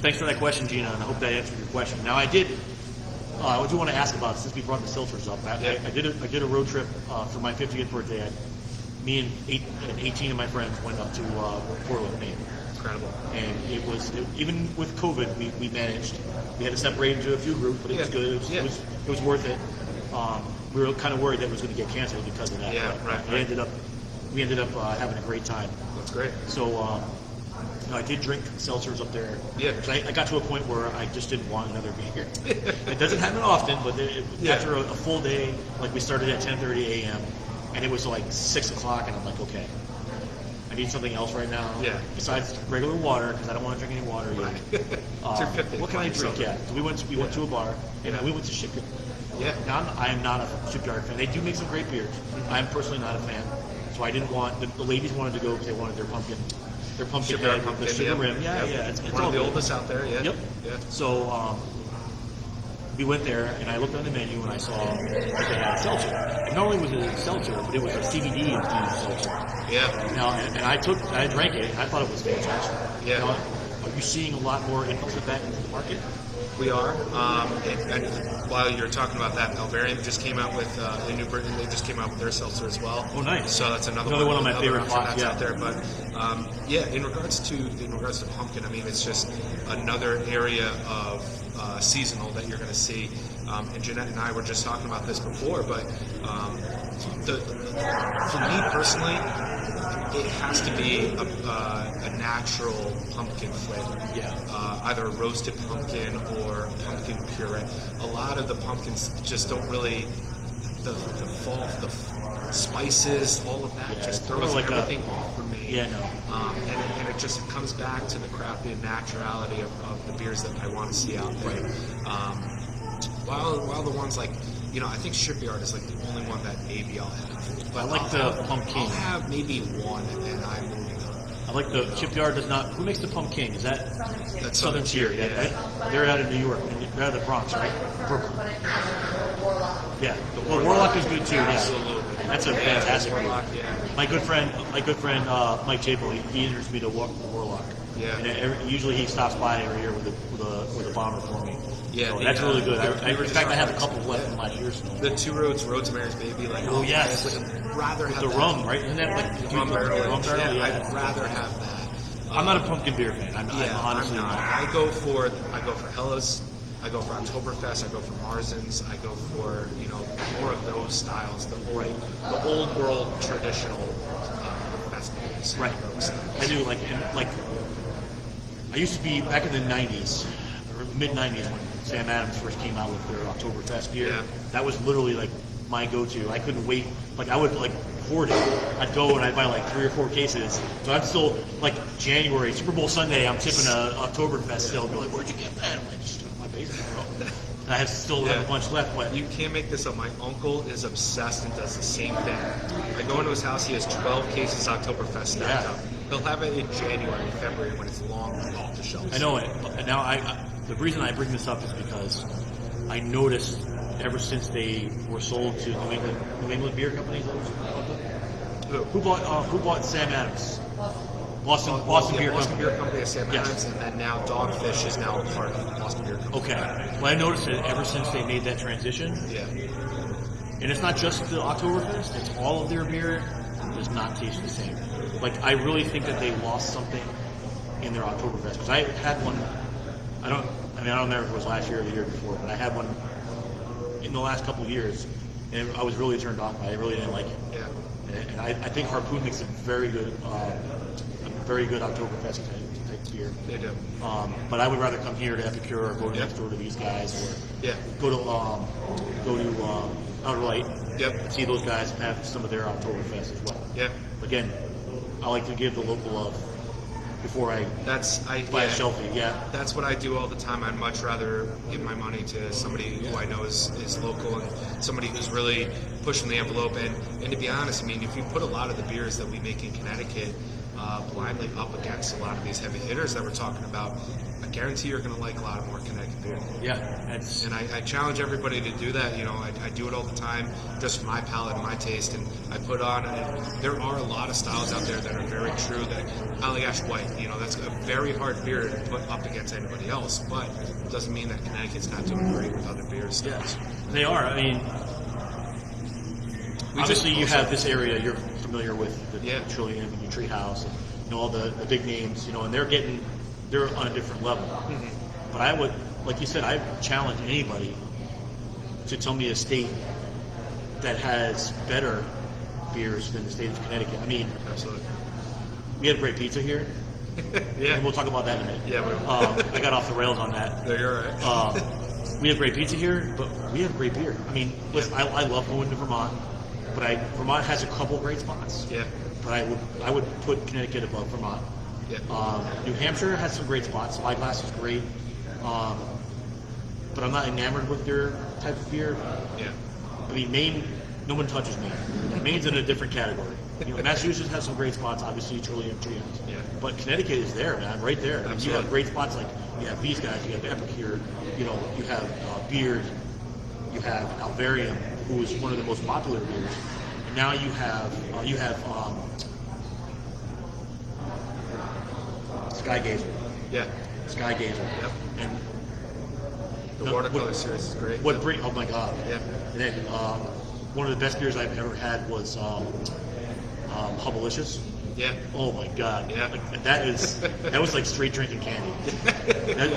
S1: thanks for that question, Gina, and I hope that answered your question. Now, I do want to ask about, since we brought the seltzers up. I did a road trip for my 50th birthday. Me and 18 of my friends went up to Portland, Maine.
S2: Incredible.
S1: And even with COVID, we managed. We had to separate into a few groups, but it was
S2: Yeah.
S1: good.
S2: Yeah.
S1: It was worth it. We were kind of worried that it was going to get canceled because of that.
S2: Yeah,
S1: but
S2: right,
S1: We
S2: right.
S1: ended up having a great time.
S2: That's great.
S1: So I did drink seltzers up there.
S2: Yeah.
S1: So I got to a point where I just didn't want another beer. It doesn't happen often, but
S2: Yeah.
S1: after a full day, like we started at 10:30 a.m. and it was like 6 o'clock, and I'm like, okay, I need something else right now.
S2: Yeah.
S1: Besides regular water, because I don't want to drink any water yet.
S2: It's your 50th
S1: What can I
S2: one,
S1: drink?
S2: so-
S1: Yeah. So we went to a bar, and
S2: Yeah.
S1: we went to Shipyard.
S2: Yeah.
S1: Now, I am not a Shipyard fan. They do make some great beers. I'm personally not a fan, so I didn't want the ladies wanted to go because they wanted their pumpkin
S2: Shipyard
S1: head with
S2: pumpkin,
S1: the sugar rim. Yeah,
S2: Yep.
S1: it's
S2: one
S1: all
S2: of the
S1: good.
S2: oldest out there. Yeah.
S1: Yep.
S2: Yeah.
S1: So we went there, and I looked on the menu, and I saw that they had a seltzer. And not only was it a seltzer, but it was a CBD infused seltzer.
S2: Yeah.
S1: Now, and I drank it, and I thought it was fantastic.
S2: Yeah.
S1: Now, are you seeing a lot more influx of that into the market?
S2: We are. And while you're talking about that, Alvarium just came out with in New Britain. They just came out with their seltzer as well.
S1: Oh, nice.
S2: So that's another
S1: one of my
S2: another
S1: favorite
S2: option
S1: spots.
S2: that's
S1: Yeah.
S2: out there. But in regards to pumpkin, I mean, it's just another area of seasonal that you're going to see. And Jeanette and I were just talking about this before, but for me personally, it has to be a natural pumpkin flavor.
S1: Yeah.
S2: Either a roasted pumpkin or pumpkin puree. A lot of the pumpkins just don't really, the fall, the spices, all of that
S1: Yeah,
S2: just
S1: it's
S2: throws
S1: more like
S2: everything off for me.
S1: Yeah, no.
S2: And it just comes back to the crafty and naturality of the beers that I want to see out there. While the ones like, I think Shipyard is like the only one that maybe I'll have. But
S1: I like the Pumpkin.
S2: I'll have maybe one, and I'm moving on.
S1: I like the Shipyard does not. Who makes the Pumpkin? Is that
S2: That's
S1: Southern Tier? Yeah, right? They're out of New York. They're out of the Bronx, right? Brooklyn. Yeah. Well, Warlock is good too. Yeah.
S2: Absolutely.
S1: That's a fantastic beer.
S2: Warlock, yeah.
S1: My good friend Mike Chapel, he introduced me to Warlock.
S2: Yeah.
S1: And usually he stops by every year with a bomber for me.
S2: Yeah,
S1: So
S2: the,
S1: that's really good.
S2: we were
S1: In
S2: just
S1: fact, I have a
S2: talking
S1: couple left in my ears.
S2: The Two Roads Rosemary's Baby, like
S1: Oh, yes.
S2: I would rather have
S1: The
S2: that.
S1: rum, right? Isn't that like
S2: Rum barrel.
S1: Rum barrel?
S2: Yeah,
S1: Yeah.
S2: I'd rather have that.
S1: I'm not a pumpkin beer fan. I'm
S2: Yeah,
S1: honestly
S2: I'm not. I go for Hellas. I go for Oktoberfest. I go for Marzens. I go for more of those styles, the old world traditional festivals.
S1: Right.
S2: Those styles.
S1: I do like I used to be back in the '90s, or mid '90s when Sam Adams first came out with their Oktoberfest beer.
S2: Yeah.
S1: That was literally like my go-to. I couldn't wait. Like I would like hoard it. I'd go and I'd buy like 3 or 4 cases. So I'm still like January, Super Bowl Sunday. I'm tipping a Oktoberfest still. Be like, where'd you get that? I'm like, just in my basement, bro. And I have still have a bunch left, but
S2: You can't make this up. My uncle is obsessed and does the same thing. I go into his house, he has 12 cases of Oktoberfest stacked
S1: Yeah.
S2: up. He'll have it in January, February when it's long off the shelves.
S1: I know it. And now the reason I bring this up is because I noticed ever since they were sold to New England beer companies. Who bought Sam Adams? Boston Beer
S2: Boston
S1: Company.
S2: Beer Company is Sam
S1: Yes.
S2: Adams, and then now Dogfish is now a part of the Boston Beer Company.
S1: Okay. Well, I noticed it ever since they made that transition.
S2: Yeah.
S1: And it's not just the Oktoberfest, it's all of their beer does not taste the same. Like, I really think that they lost something in their Oktoberfest. Because I had one, I don't remember if it was last year or the year before, but I had one in the last couple of years, and I was really turned off by it. I really didn't like it.
S2: Yeah.
S1: And I think Harpoon makes a very good Oktoberfest type beer.
S2: They do.
S1: But I would rather come here to Epicure or go next door to these guys, or
S2: Yeah.
S1: go to Outer Light,
S2: Yep.
S1: see those guys and have some of their Oktoberfest as well.
S2: Yeah.
S1: Again, I like to give the local love before I buy a shelfie. Yeah,
S2: That's what I do all the time. I'd much rather give my money to somebody who I know is local and somebody who's really pushing the envelope. And to be honest, I mean, if you put a lot of the beers that we make in Connecticut blindly up against a lot of these heavy hitters that we're talking about, I guarantee you're going to like a lot of more Connecticut beer.
S1: yeah, that's
S2: And I challenge everybody to do that. I do it all the time, just for my palate and my taste. And I put on, and there are a lot of styles out there that are very true. That Allagash White, that's a very hard beer to put up against anybody else. But it doesn't mean that Connecticut's not doing great with other beers.
S1: yes, they are. I mean, obviously you have this area you're familiar with, the
S2: Yeah.
S1: Trillium and the Treehouse, and all the big names, and they're on a different level.
S2: Mm-hmm.
S1: But I would, like you said, I challenge anybody to tell me a state that has better beers than the state of Connecticut. I mean,
S2: Absolutely.
S1: we have great pizza here,
S2: Yeah.
S1: and we'll talk about that in a minute.
S2: Yeah, we will.
S1: I got off the rails on that.
S2: No, you're right.
S1: We have great pizza here, but we have great beer. I mean, listen, I love going to Vermont, but Vermont has a couple great spots.
S2: Yeah.
S1: But I would put Connecticut above Vermont.
S2: Yeah.
S1: New Hampshire has some great spots. Spyglass is great, but I'm not enamored with their type of beer.
S2: Yeah.
S1: I mean, Maine, no one touches Maine. Maine's in a different category. Massachusetts has some great spots, obviously Trillium, Treehouse.
S2: Yeah.
S1: But Connecticut is there, man, right there. I mean, you
S2: Absolutely.
S1: have great spots like you have these guys, you have Epicure, you have Beard, you have Alvarium, who is one of the most popular beers. And now you have Sky Gazer.
S2: Yeah.
S1: Sky Gazer.
S2: Yep.
S1: And
S2: The
S1: No,
S2: watercolor
S1: what-
S2: series is great.
S1: what bring? Oh my God!
S2: Yeah.
S1: And then one of the best beers I've ever had was Hubbalicious.
S2: Yeah.
S1: Oh my God!
S2: Yeah.
S1: Like, that was like straight drinking candy.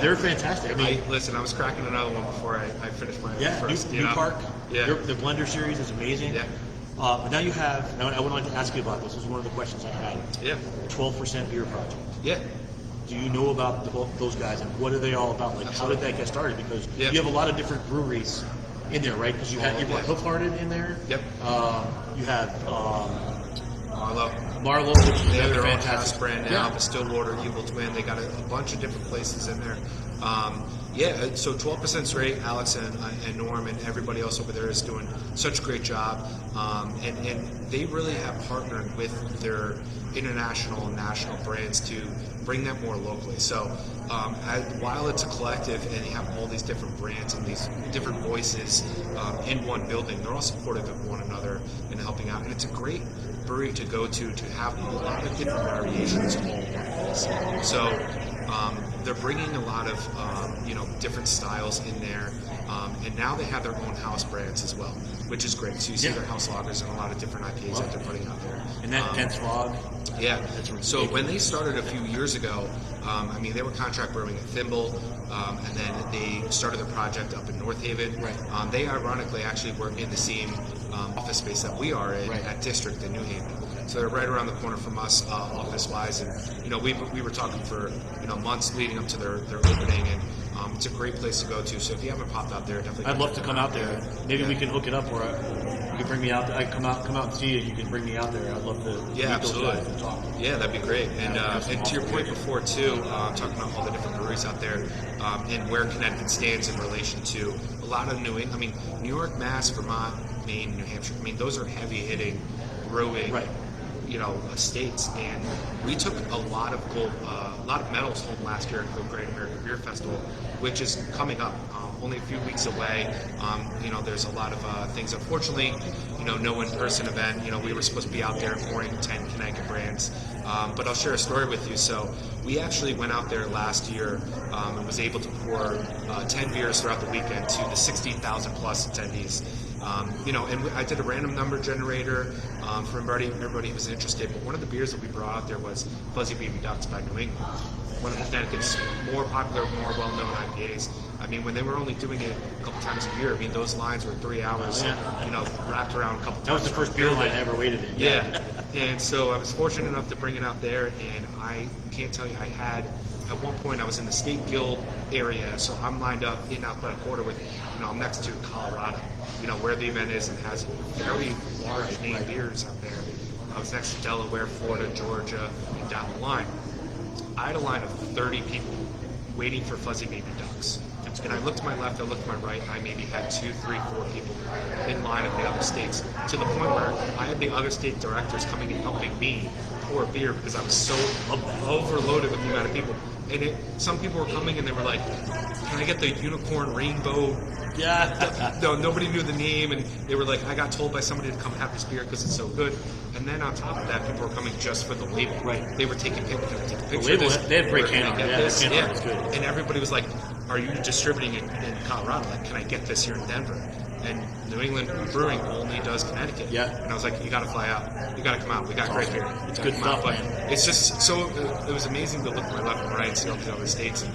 S1: They're fantastic. I mean,
S2: Listen, I was cracking another one before I finished my
S1: yeah,
S2: first.
S1: New Park.
S2: Yeah.
S1: The Blender series is amazing.
S2: Yeah.
S1: But now you have. Now I would like to ask you about this. This is one of the questions I had.
S2: Yeah.
S1: 12% Beer Project.
S2: Yeah.
S1: Do you know about those guys and what are they all about? Like, how did that get started? Because
S2: Yeah.
S1: you have a lot of different breweries in there, right? Because you brought
S2: Yeah.
S1: Hoofharden in there.
S2: Yep.
S1: You have
S2: Marlowe.
S1: Marlowe, which is
S2: They have
S1: another
S2: their own
S1: fantastic
S2: house brand now,
S1: Yeah.
S2: but Stillwater, Evil Twin. They got a bunch of different places in there. Yeah, so 12%'s great. Alex and Norm and everybody else over there is doing such a great job. And they really have partnered with their international and national brands to bring that more locally. So while it's a collective and you have all these different brands and these different voices in one building, they're all supportive of one another and helping out. And it's a great brewery to go to have a lot of different variations all in one place. So they're bringing a lot of different styles in there, and now they have their own house brands as well, which is great. So you see
S1: Yeah.
S2: their house lagers and a lot of different IPAs that they're putting out there.
S1: And that dense fog.
S2: Yeah.
S1: That's
S2: So
S1: ridiculous.
S2: when they started a few years ago, they were contract brewing at Thimble, and then they started their project up in North Haven.
S1: Right.
S2: They ironically actually work in the same office space that we are in
S1: Right.
S2: at District in New Haven. So they're right around the corner from us, office-wise, and we were talking for months leading up to their opening, and it's a great place to go to. So if you haven't popped out there, definitely.
S1: I'd love to come out there. Maybe we can hook it up, or you can bring me out. I come out and see you. You can bring me out there. I'd love to meet those
S2: absolutely.
S1: guys and talk.
S2: Yeah, that'd be great. And
S1: that's
S2: and to your
S1: awesome.
S2: point before too, talking about all the different breweries out there, and where Connecticut stands in relation to a lot of New England. I mean, New York, Mass, Vermont, Maine, New Hampshire. I mean, those are heavy hitting brewing.
S1: Right.
S2: States, and we took a lot of gold, a lot of medals home last year at the Great American Beer Festival, which is coming up, only a few weeks away. There's a lot of things. Unfortunately, no in-person event. We were supposed to be out there pouring 10 Connecticut brands, but I'll share a story with you. So we actually went out there last year and was able to pour 10 beers throughout the weekend to the 16,000 plus attendees. And I did a random number generator for everybody who was interested. But one of the beers that we brought out there was Fuzzy Baby Ducks by New England, one of Connecticut's more popular, more well-known IPAs. I mean, when they were only doing it a couple times a year, I mean, those lines were 3 hours, wrapped around a couple times.
S1: That was the first beer line I ever waited in.
S2: Yeah. And so I was fortunate enough to bring it out there, and I can't tell you, at one point I was in the State Guild area, so I'm lined up in Athletic Quarter with, I'm next to Colorado, where the event is, and has very large name beers out there. I was next to Delaware, Florida, Georgia, and down the line. I had a line of 30 people waiting for Fuzzy Baby Ducks. And I looked to my left, I looked to my right, I maybe had 2, 3, 4 people in line of the other states, to the point where I had the other state directors coming and helping me pour beer because I was so overloaded with the amount of people. And some people were coming and they were like, can I get the unicorn rainbow?
S1: Yeah.
S2: No, nobody knew the name, and they were like, I got told by somebody to come have this beer because it's so good. And then on top of that, people were coming just for the label.
S1: Right.
S2: They were taking pictures. Can I take a picture
S1: label,
S2: of this?
S1: they had great
S2: Where can
S1: can
S2: I
S1: art.
S2: get
S1: Yeah,
S2: this?
S1: the can art is good.
S2: And everybody was like, are you distributing in Colorado? Like, can I get this here in Denver? And New England Brewing only does Connecticut.
S1: Yeah.
S2: And I was like, you got to fly out. You got to come out. We got great beer.
S1: It's
S2: You
S1: good
S2: gotta come out.
S1: stuff,
S2: But
S1: man.
S2: it's just so, it was amazing to look to my left and right and see all the other states. And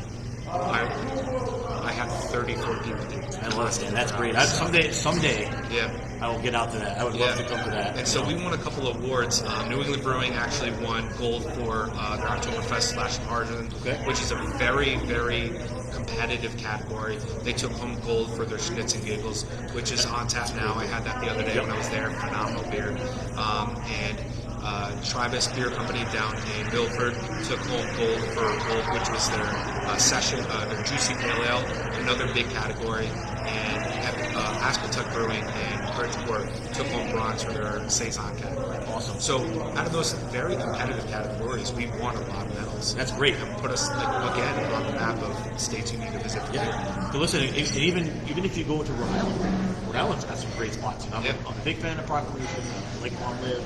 S2: I had 34 people there.
S1: I love it, man. That's great. Someday,
S2: Yeah.
S1: I will get out to that. I would love to come to that.
S2: And so we won a couple of awards. New England Brewing actually won gold for their Oktoberfest /Margin,
S1: Okay.
S2: which is a very, very competitive category. They took home gold for their Schnitz and Giggles, which is on tap now. I had that the other day when I was there. Phenomenal beer. And Tribus Beer Company down in Milford took home gold for gold, which was their session, their Juicy Pale Ale, another big category. And Aspetuck Brewing and Bridgeport took home bronze for their Saison category.
S1: Awesome.
S2: So out of those very competitive categories, we won a lot of medals.
S1: That's great.
S2: And put us again on the map of states you need to visit. For beer.
S1: Yeah. So listen, even if you go into Rhode Island, Rhode Island's got some great spots. I'm a big fan of Proclamation, Lake Long Live.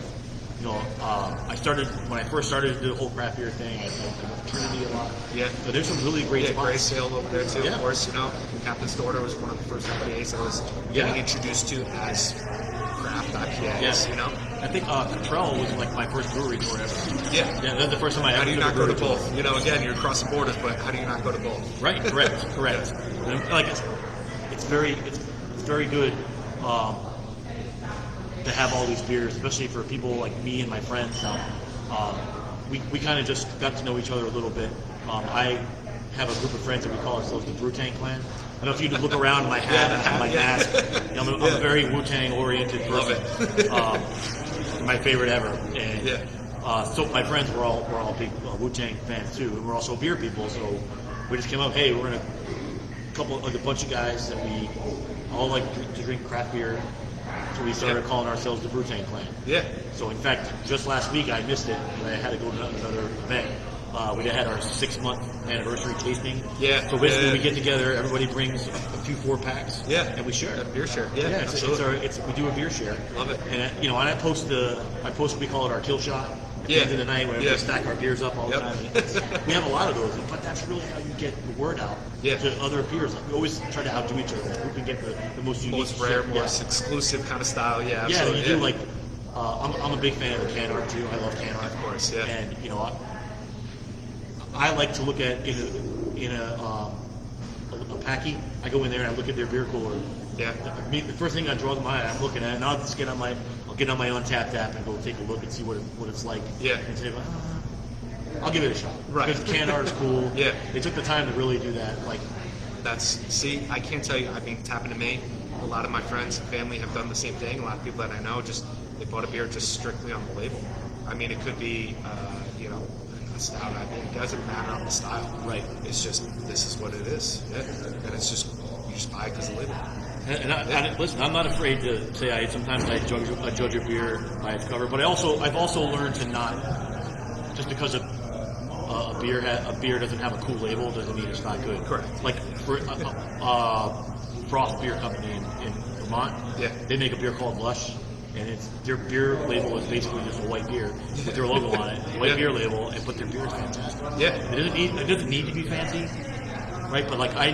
S1: I started when I first started the whole craft beer thing. I went to Trinity a lot.
S2: Yeah.
S1: So there's some really great spots.
S2: Gray Sail over there too,
S1: Yeah.
S2: of course. Captain Storter was one of the first IPAs I was getting introduced to as craft IPAs.
S1: I think Cottrell was like my first brewery tour ever.
S2: Yeah.
S1: Yeah, that's the first time I
S2: How
S1: ever
S2: do you
S1: did a
S2: not go to
S1: brewery tour.
S2: both? Again, you're across the borders, but how do you not go to both?
S1: Right, correct. And, like it's very good. to have all these beers, especially for people like me and my friends. We kind of just got to know each other a little bit. I have a group of friends that we call ourselves the Wu-Tang Clan. I don't know if you could look around my hat and my mask. I'm a very Wu-Tang oriented person.
S2: Love it.
S1: My favorite ever. And
S2: Yeah.
S1: so my friends were all big Wu-Tang fans too, and we're also beer people. So we just came up, hey, we're a bunch of guys that we all like to drink craft beer. So we started calling ourselves the Wu-Tang Clan.
S2: Yeah.
S1: So in fact, just last week I missed it because I had to go to another event. We had our 6-month anniversary tasting.
S2: Yeah.
S1: So basically,
S2: Yeah.
S1: we get together. Everybody brings a few 4-packs.
S2: Yeah.
S1: And we share.
S2: A beer share. Yeah.
S1: Yeah.
S2: Absolutely.
S1: We do a beer share.
S2: Love it.
S1: And and I post we call it our kill shot. At the end of the night, where we stack our beers up all the time. We have a lot of those, but that's really how you get the word out to other beers. Like, we always try to outdo each other. Who can get the most unique,
S2: Most rare,
S1: shit.
S2: most exclusive kind of style. Yeah.
S1: Yeah,
S2: Absolutely.
S1: you do like. I'm a big fan of the can art too. I love can art.
S2: Of course. Yeah.
S1: And I like to look at in a packy. I go in there and I look at their beer cooler.
S2: Yeah.
S1: The first thing I draw to my eye, I'm looking at, and I'll just get on my Untapped app and go take a look and see what it's like.
S2: Yeah.
S1: And say, I'll give it a shot.
S2: Right.
S1: Because the can art is cool.
S2: Yeah.
S1: They took the time to really do that. Like,
S2: I can't tell you. I mean, it's happened to me. A lot of my friends and family have done the same thing. A lot of people that I know they bought a beer just strictly on the label. I mean, it could be a stout. I mean, it doesn't matter on the style.
S1: Right.
S2: It's just this is what it is. Yeah. And it's just you just buy it because of the label.
S1: and listen, I'm not afraid to say sometimes I judge a beer by its cover, but I've also learned to not just because a beer doesn't have a cool label doesn't mean it's not good.
S2: Correct.
S1: Like for Frost Beer Company in Vermont, they make a beer called Lush, and their beer label is basically just a white beer with their logo on it, white beer label, but their beer is fantastic.
S2: Yeah.
S1: It doesn't need to be fancy, right? But like I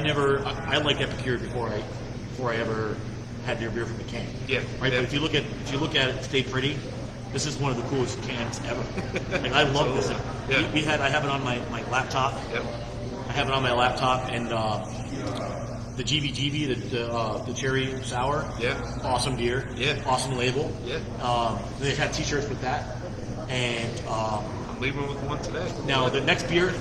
S1: liked Epicure before I ever had their beer from the can.
S2: Yeah.
S1: Right.
S2: Yeah.
S1: But if you look at it, Stay Pretty. This is one of the coolest cans ever. Like I love this.
S2: Yeah.
S1: I have it on my laptop.
S2: Yep.
S1: I have it on my laptop, and the GBGB, the cherry sour.
S2: Yeah.
S1: Awesome beer.
S2: Yeah.
S1: Awesome label.
S2: Yeah.
S1: They have T-shirts with that, and
S2: I'm leaving with one today.
S1: now the next beer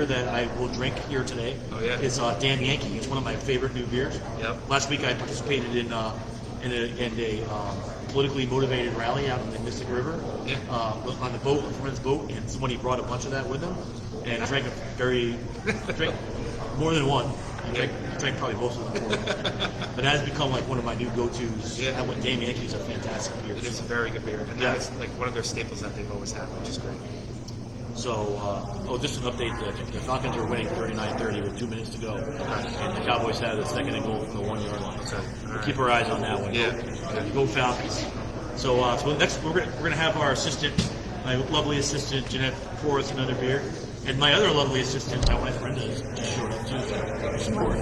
S1: that I will drink here today is Damn Yankee. It's one of my favorite new beers.
S2: Yep.
S1: Last week I participated in a politically motivated rally out on the Mystic River on the boat, a friend's boat, and somebody brought a bunch of that with them, and drank more than one. I drank probably most of them. But it has become like one of my new go-tos.
S2: Yeah.
S1: And with Damn Yankee's a fantastic beer.
S2: It is a very good beer, and that's like one of their staples that they've always had, which is great.
S1: So, just an update. The Falcons are winning 39-30 with 2 minutes to go. And the Cowboys had a second and goal from the 1 yard line.
S2: Okay. All right.
S1: Keep our eyes on that one.
S2: Yeah.
S1: Go Falcons. So next we're gonna have our assistant, my lovely assistant Jeanette, pour us another beer, and my other lovely assistant, my wife Brenda, just showed up too to support.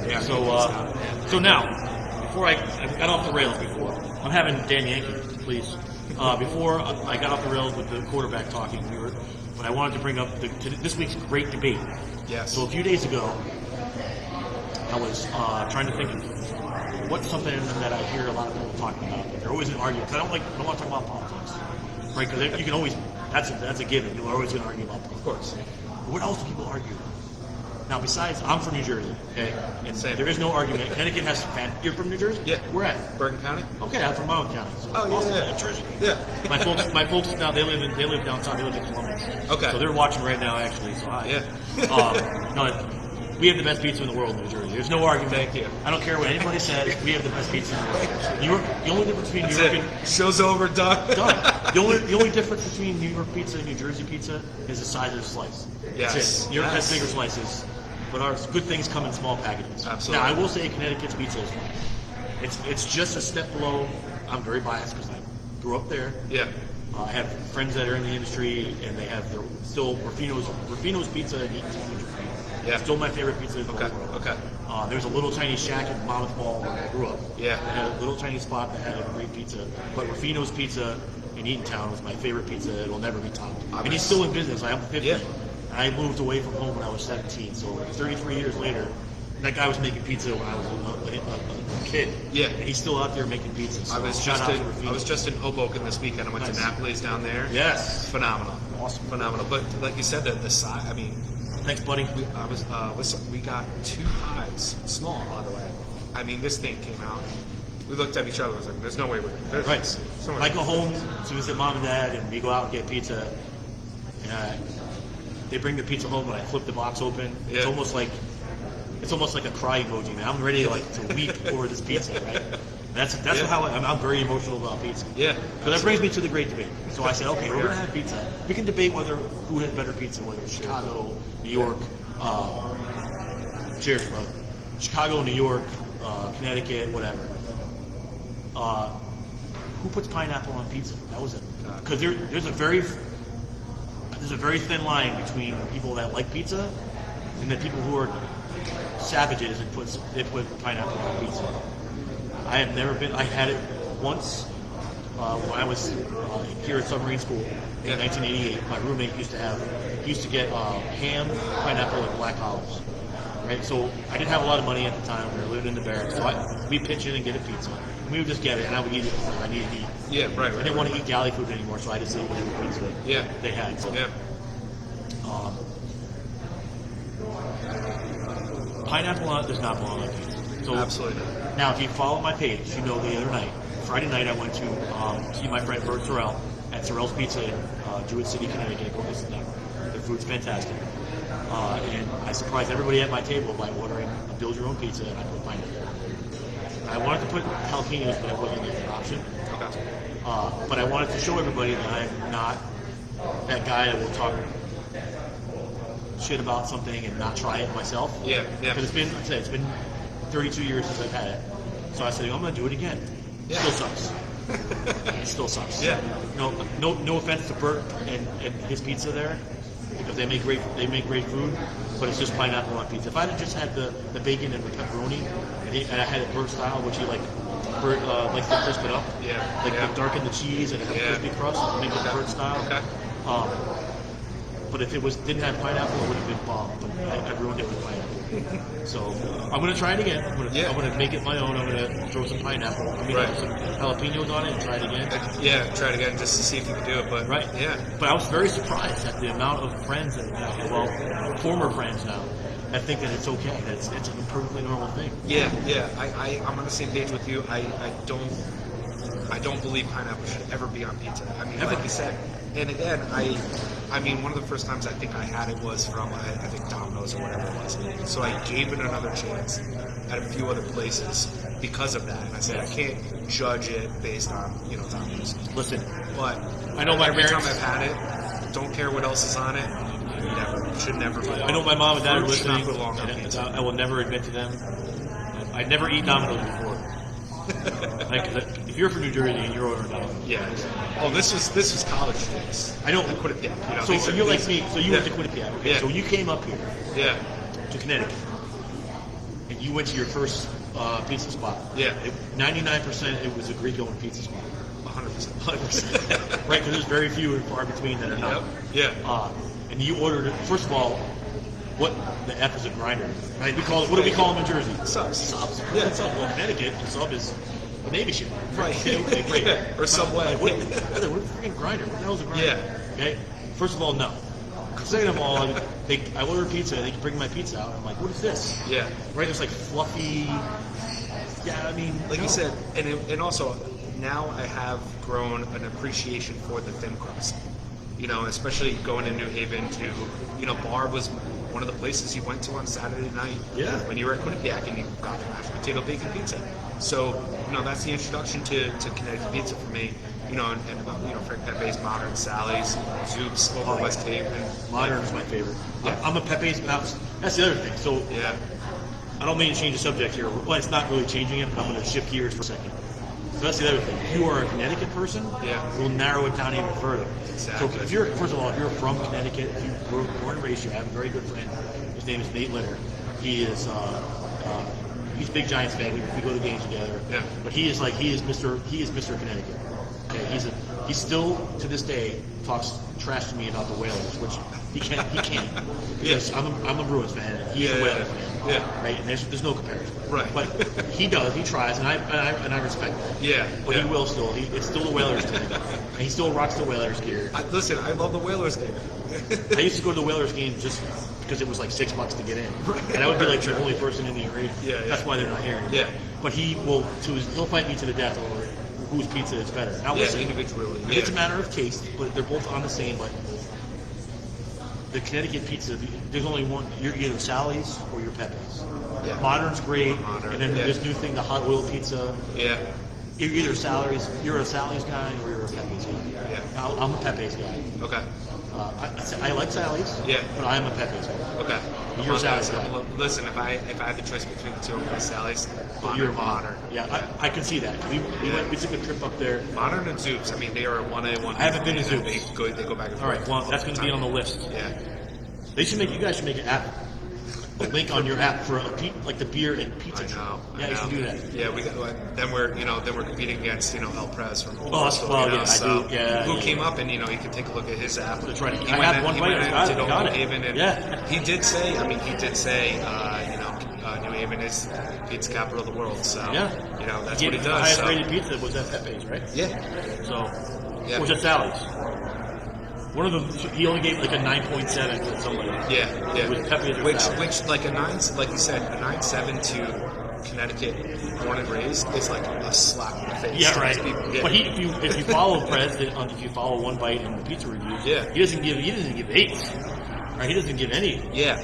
S2: Yeah.
S1: So now, before I got off the rails before, I'm having Dan Yankee, please. Before I got off the rails with the quarterback talking, but I wanted to bring up this week's great debate.
S2: Yes.
S1: So a few days ago, I was trying to think of what's something that I hear a lot of people talking about. They're always in arguments. I don't want to talk about politics, right? Because you can always that's a given. You're always going to argue about politics.
S2: Of course.
S1: But what else do people argue about? Now, besides, I'm from New Jersey, okay? And
S2: Same.
S1: there is no argument. Connecticut has You're from New Jersey?
S2: Yeah.
S1: Where at?
S2: Bergen County?
S1: Okay, I'm from my own county. So
S2: Oh,
S1: Austin,
S2: yeah.
S1: Jersey.
S2: Yeah.
S1: My folks now they live down south. They live in Columbus.
S2: Okay.
S1: So they're watching right now, actually. So hi.
S2: Yeah.
S1: No, we have the best pizza in the world in New Jersey. There's no argument.
S2: Thank you.
S1: I don't care what anybody says. We have the best pizza in the world. New York. The only difference between
S2: That's
S1: New York
S2: it.
S1: and
S2: Show's over, done.
S1: done. The only difference between New York pizza and New Jersey pizza is the size of the slice.
S2: Yes.
S1: That's it. New York has
S2: Yes.
S1: bigger slices, but our good things come in small packages.
S2: Absolutely.
S1: Now I will say Connecticut's pizza is fine. It's just a step below. I'm very biased because I grew up there.
S2: Yeah.
S1: I have friends that are in the industry, and they have still Rufino's Pizza in Eatontown, New Jersey.
S2: Yeah.
S1: Still my favorite pizza in the
S2: Okay.
S1: world.
S2: Okay.
S1: There's a little tiny shack in Monmouth Mall where I grew up.
S2: Yeah.
S1: It had a little tiny spot that had a great pizza. But Rufino's Pizza in Eatontown was my favorite pizza. It'll never be topped. And he's still in business. I'm 50.
S2: Yeah.
S1: I moved away from home when I was 17. So 33 years later, that guy was making pizza when I was a kid.
S2: Yeah.
S1: And he's still out there making pizza. So
S2: I was
S1: shout out to
S2: I
S1: Rafino.
S2: was just in Hoboken this weekend. I went
S1: Nice.
S2: to Napoli's down there.
S1: Yes.
S2: Phenomenal.
S1: Awesome.
S2: Phenomenal. But like you said, the size. I mean,
S1: Thanks, buddy.
S2: we got 2 pies, small by the way. I mean, this thing came out. We looked at each other. I was like, "There's no way we're gonna do
S1: Right.
S2: this." There's no way.
S1: I go home to visit mom and dad, and we go out and get pizza. And they bring the pizza home, and I flip the box open. It's
S2: Yeah.
S1: almost like a cry emoji, man. I'm ready to weep over this pizza, right? That's
S2: Yeah.
S1: how I'm very emotional about pizza.
S2: Yeah.
S1: So that brings me to the great debate. So I said, okay, we're gonna have pizza. We can debate who has better pizza, whether it's Chicago, New York. Cheers, bro. Chicago, New York, Connecticut, whatever. Who puts pineapple on pizza? That was it. Because there's a very thin line between people that like pizza and the people who are savages and put pineapple on pizza. I have never been. I had it once when I was here at submarine school in 1988. My roommate used to get ham, pineapple, and black olives. Right, so I didn't have a lot of money at the time. We were living in the barracks, so we'd pitch in and get a pizza. And we would just get it, and I would eat it because I needed to eat.
S2: Yeah. Right.
S1: I didn't want to eat galley food anymore, so I just ate whatever pizza they had. So,
S2: Yeah.
S1: pineapple does not belong on pizza. So
S2: Absolutely.
S1: now, if you follow my page, you know the other night, Friday night, I went to see my friend Bert Sorrell at Sorrell's Pizza in Jewett City, Connecticut. Go visit them. The food's fantastic. And I surprised everybody at my table by ordering a build your own pizza, and I put pineapple. I wanted to put jalapenos, but it wasn't an option.
S2: Okay.
S1: But I wanted to show everybody that I'm not that guy that will talk shit about something and not try it myself.
S2: Yeah.
S1: Because it's been 32 years since I've had it. So I said, I'm going to do it again.
S2: Yeah.
S1: Still sucks. It still sucks.
S2: Yeah.
S1: No offense to Bert and his pizza there, because they make great food, but it's just pineapple on pizza. If I had just had the bacon and the pepperoni, and I had it Bert style, which Bert likes to crisp it up, darken the cheese and have a crispy crust, and make it Bert style.
S2: Okay.
S1: But if it didn't have pineapple, it would have been bomb. But I ruined it with pineapple. So I'm gonna try it again. I'm gonna make it my own. I'm gonna throw some pineapple.
S2: Right.
S1: Some jalapenos on it and try it again.
S2: Yeah. Try it again just to see if you can do it. But
S1: Right.
S2: Yeah.
S1: But I was very surprised at the amount of friends former friends now, that think that it's okay. That it's a perfectly normal thing.
S2: Yeah. I'm on the same page with you. I don't believe pineapple should ever be on pizza. I mean,
S1: Ever.
S2: like you said. And again, I mean, one of the first times I think I had it was from, I think, Domino's or whatever it was. So I gave it another chance at a few other places because of that. And I said, I can't judge it based on, Domino's.
S1: Listen,
S2: But
S1: I know my
S2: every
S1: parents-
S2: time I've had it, don't care what else is on it, should never be.
S1: I know my mom and dad are
S2: Fruit should not
S1: listening.
S2: belong on
S1: And
S2: pizza.
S1: I will never admit to them. I'd never eaten Domino's before. If you're from New Jersey and you're ordering Domino's,
S2: Yeah. Oh, this was college days.
S1: I don't.
S2: I quit it.
S1: So you're like me. So you went to Quinnipiac. Okay.
S2: Yeah.
S1: So you came up here
S2: Yeah.
S1: to Connecticut, and you went to your first pizza spot.
S2: Yeah.
S1: 99% it was a Greek-owned pizza spot.
S2: 100%.
S1: 100%. Right? Because there's very few and far between that are not.
S2: Yep. Yeah.
S1: And you ordered it. First of all, what the F is a grinder? Right? What do we call them in Jersey?
S2: Subs.
S1: Subs.
S2: Yeah.
S1: Sub. Well, Connecticut, the sub is a Navy ship.
S2: Right.
S1: Okay, great.
S2: Yeah, or Subway.
S1: What is a freaking grinder? What the hell is a grinder?
S2: Yeah.
S1: Okay. First of all, no. Second of all, I order pizza. They bring my pizza out. I'm like, what is this?
S2: Yeah.
S1: Right? It's like fluffy. Yeah. I mean,
S2: Like
S1: no.
S2: you said, and also now I have grown an appreciation for the thin crust. Especially going to New Haven to, Bar was one of the places you went to on Saturday night.
S1: Yeah.
S2: When you were at Quinnipiac and you got mashed potato bacon pizza. So, that's the introduction to Connecticut pizza for me. And Frank Pepe's, Modern, Sally's, Zoop's, over West Cape. And
S1: Modern is my favorite.
S2: Yeah.
S1: I'm a Pepe's mouse. That's the other thing. So
S2: Yeah.
S1: I don't mean to change the subject here. Well, it's not really changing it, but I'm going to shift gears for a second. So that's the other thing. If you are a Connecticut person,
S2: Yeah.
S1: we'll narrow it down even further.
S2: Exactly.
S1: So if you're from Connecticut, if you were born and raised here, I have a very good friend. His name is Nate Litter. He is he's a big Giants fan. We go to games together.
S2: Yeah.
S1: But he is Mr. Connecticut. Okay. He still to this day talks trash to me about the Whalers, which he can't because I'm a Bruins fan and he's a
S2: Yeah,
S1: Whalers
S2: yeah,
S1: fan.
S2: yeah.
S1: Right. And there's no comparison.
S2: Right.
S1: But he does. He tries, and I respect that.
S2: Yeah.
S1: But
S2: yeah.
S1: he will still. It's still the Whalers team, and he still rocks the Whalers gear.
S2: Listen, I love the Whalers game.
S1: I used to go to the Whalers game just because it was like $6 to get in, and I would be like the only person in the arena.
S2: Yeah.
S1: That's why they're not here anymore.
S2: Yeah.
S1: But he'll fight me to the death over whose pizza is better. Now
S2: Yeah,
S1: listen,
S2: individually.
S1: and it's a matter of taste, but they're both on the same. But the Connecticut pizza, there's only one. You're either Sally's or your Pepe's.
S2: Yeah.
S1: Modern's great,
S2: Modern,
S1: and then
S2: yeah.
S1: this new thing, the hot oil pizza.
S2: Yeah.
S1: You're either you're a Sally's guy or you're a Pepe's guy.
S2: Yeah.
S1: I'm a Pepe's guy.
S2: Okay.
S1: I like Sally's,
S2: Yeah.
S1: but I'm a Pepe's guy.
S2: Okay.
S1: You're
S2: Okay,
S1: Sally's
S2: so,
S1: guy.
S2: listen, if I had the choice between the two, I'm going Sally's.
S1: You're
S2: Modern.
S1: Yeah, I can see that. We took a trip up there.
S2: Modern and Zoops. I mean, they are 1A, 1B.
S1: I haven't been to Zoops.
S2: They go back and forth.
S1: All right, well, that's going to be on the list.
S2: Yeah.
S1: You guys should make an app, a link on your app for like the beer and pizza.
S2: I know.
S1: Yeah, you should do that.
S2: Yeah, we got. Then we're competing against El Prez from
S1: Well, yeah, I do. Yeah,
S2: who
S1: yeah,
S2: came
S1: yeah.
S2: up and you can take a look at his app.
S1: That's right.
S2: He
S1: I
S2: went
S1: have
S2: in-
S1: one
S2: he
S1: bite.
S2: went in
S1: I got
S2: to
S1: it.
S2: New Haven, and
S1: Yeah.
S2: he did say. New Haven is pizza capital of the world. So
S1: Yeah.
S2: that's
S1: He
S2: what he
S1: gave the
S2: does.
S1: highest
S2: So.
S1: rated pizza was at Pepe's, right?
S2: Yeah.
S1: So,
S2: Yeah.
S1: was at Sally's. One of them, he only gave like a 9.7 to somebody.
S2: Yeah, yeah.
S1: With Pepe's or
S2: Which
S1: Sally's.
S2: like a 9, like you said, a 9.7 to Connecticut, born and raised, is like a slap in the face.
S1: Yeah,
S2: to
S1: right.
S2: these people. Yeah.
S1: But if you follow Prez, if you follow One Bite in the pizza reviews,
S2: Yeah.
S1: he doesn't give 8s. Right? He doesn't give any
S2: yeah.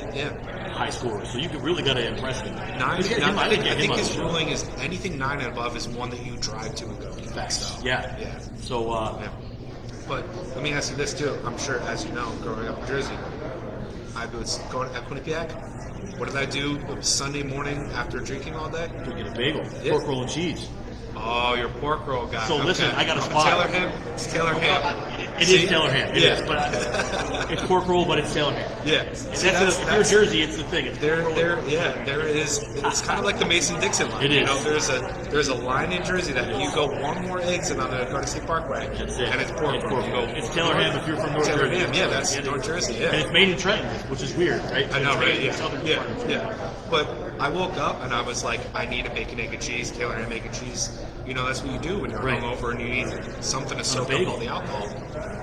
S1: high scores, so you really got to impress him.
S2: 9,
S1: I would get him
S2: I think
S1: on
S2: his
S1: the show.
S2: ruling is anything 9 and above is one that you drive to and go.
S1: Facts.
S2: So,
S1: Yeah.
S2: yeah.
S1: So,
S2: Yeah. But let me ask you this too. I'm sure, as you know, growing up in Jersey, I was going to Quinnipiac. What did I do Sunday morning after drinking all day?
S1: go get a bagel,
S2: Yeah.
S1: pork roll and cheese.
S2: Oh, your pork roll guy.
S1: So listen, I got a spot.
S2: Taylor ham. It's Taylor ham.
S1: It
S2: See?
S1: is Taylor ham. It
S2: Yeah.
S1: is, but it's pork roll, but it's Taylor ham.
S2: Yeah.
S1: And if you're Jersey, it's the thing. It's pork roll.
S2: There is. It's kind of like the Mason-Dixon line.
S1: It is.
S2: There's a line in Jersey that you go one more exit on the Garden State Parkway,
S1: That's it.
S2: and it's pork
S1: It's
S2: roll.
S1: pork
S2: You
S1: roll.
S2: go
S1: It's Taylor ham if you're from North
S2: Taylor
S1: Jersey.
S2: ham. Yeah, that's North Jersey. Yeah.
S1: And it's made in Trenton, which is weird, right?
S2: I know,
S1: It's made
S2: right?
S1: in
S2: Yeah,
S1: southern
S2: yeah,
S1: part of
S2: yeah.
S1: Trenton.
S2: But I woke up and I was like, I need a bacon, egg, and cheese. Taylor ham, egg, and cheese. That's what you do when you're
S1: Right.
S2: hungover and you need something to soak up
S1: bagel.
S2: all the alcohol.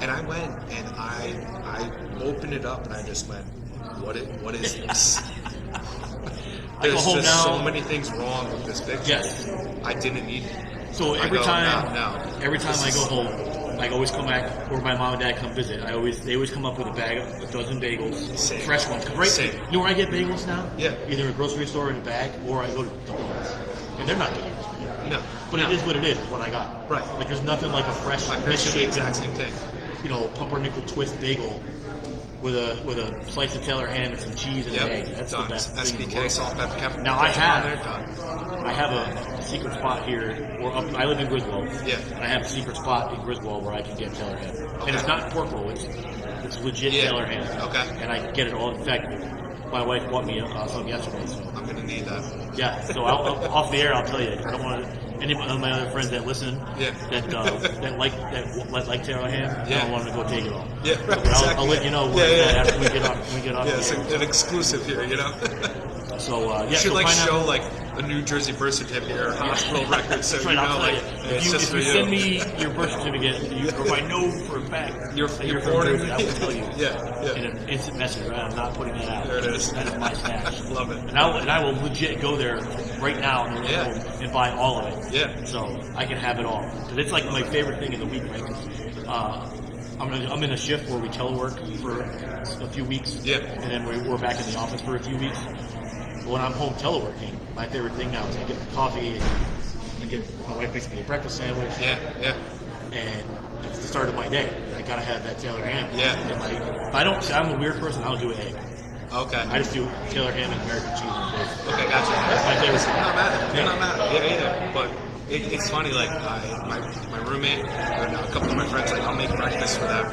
S2: And I went and I opened it up and I just went, what is this?
S1: I go
S2: There's
S1: home
S2: just
S1: now.
S2: so many things wrong with this picture.
S1: Yes.
S2: I didn't eat it.
S1: So
S2: I
S1: every
S2: go,
S1: time
S2: no.
S1: I
S2: This
S1: go
S2: is-
S1: home, I always come back, or my mom and dad come visit. They always come up with a dozen bagels,
S2: Same.
S1: fresh ones. Right?
S2: Same.
S1: You know where I get bagels now?
S2: Yeah.
S1: Either a grocery store in a bag, or I go to Dunkin's, and they're not bagels.
S2: No.
S1: But
S2: no.
S1: it is what it is. What I got.
S2: Right.
S1: Like there's nothing like a fresh,
S2: My parents do the exact same thing.
S1: pumpernickel twist bagel with a slice of Taylor ham and some cheese and an egg.
S2: Yep.
S1: That's
S2: Done.
S1: the best thing in the
S2: SBK,
S1: world.
S2: salt, pepper, ketchup.
S1: Now I have-
S2: on there, done.
S1: I have a secret spot here, I live in Griswold.
S2: Yeah.
S1: And I have a secret spot in Griswold where I can get Taylor ham.
S2: Okay.
S1: And it's not pork roll, it's legit
S2: Yeah.
S1: Taylor ham.
S2: Okay.
S1: And I get it all. In fact, my wife bought me some yesterday, so
S2: I'm gonna need that.
S1: yeah. So off the air, I'll tell you. I don't want any of my other friends that listen
S2: Yeah.
S1: that like Taylor ham. I
S2: Yeah.
S1: don't want to go take it all.
S2: Yeah, right,
S1: But
S2: exactly.
S1: I'll let you know
S2: Yeah, yeah.
S1: after we get off.
S2: Yeah,
S1: the
S2: it's
S1: air.
S2: an exclusive here,
S1: So yeah.
S2: You should
S1: so
S2: like
S1: find out-
S2: show like a New Jersey birth certificate or hospital record, so
S1: That's right, I'll tell
S2: like
S1: you.
S2: it's
S1: If
S2: just
S1: you
S2: for you.
S1: send me your birth certificate, or if I know for a fact
S2: You're
S1: that you're from
S2: born in-
S1: Jersey, I will tell you.
S2: Yeah.
S1: In an instant message, right? I'm not putting that out.
S2: There it is.
S1: That is my stash.
S2: Love it.
S1: And I will legit go there right now and buy all of it.
S2: Yeah.
S1: So I can have it all. Because it's like my favorite thing in the week, right? 'Cause, I'm in a shift where we telework for a few weeks.
S2: Yeah.
S1: And then we're back in the office for a few weeks. When I'm home teleworking, my favorite thing now is I get my coffee and my wife makes me a breakfast sandwich.
S2: Yeah, yeah.
S1: And it's the start of my day. I gotta have that Taylor ham.
S2: Yeah.
S1: If I don't, I'm a weird person. I don't do an egg.
S2: Okay.
S1: I just do Taylor ham and American cheese and bacon.
S2: Okay, gotcha.
S1: That's my favorite.
S2: I'm not mad at it.
S1: Yeah.
S2: I'm not mad at it. Yeah, either. But it's funny, like my roommate and a couple of my friends, like I'll make breakfast for them.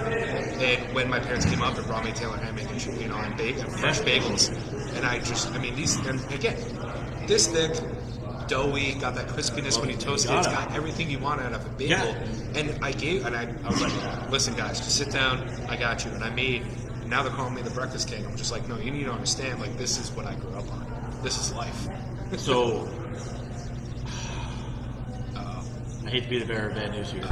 S2: And when my parents came up and brought me Taylor ham and fresh bagels, and and again, this thick, doughy, got that crispiness when you toast it.
S1: Got
S2: It's
S1: it.
S2: got everything you want out of a bagel.
S1: Yeah.
S2: And I was like, listen guys, just sit down. I got you. And I made. Now they're calling me the breakfast king. I'm just like, no, you need to understand. Like this is what I grew up on. This is life.
S1: So
S2: Uh,
S1: I hate to be the bearer of bad news here.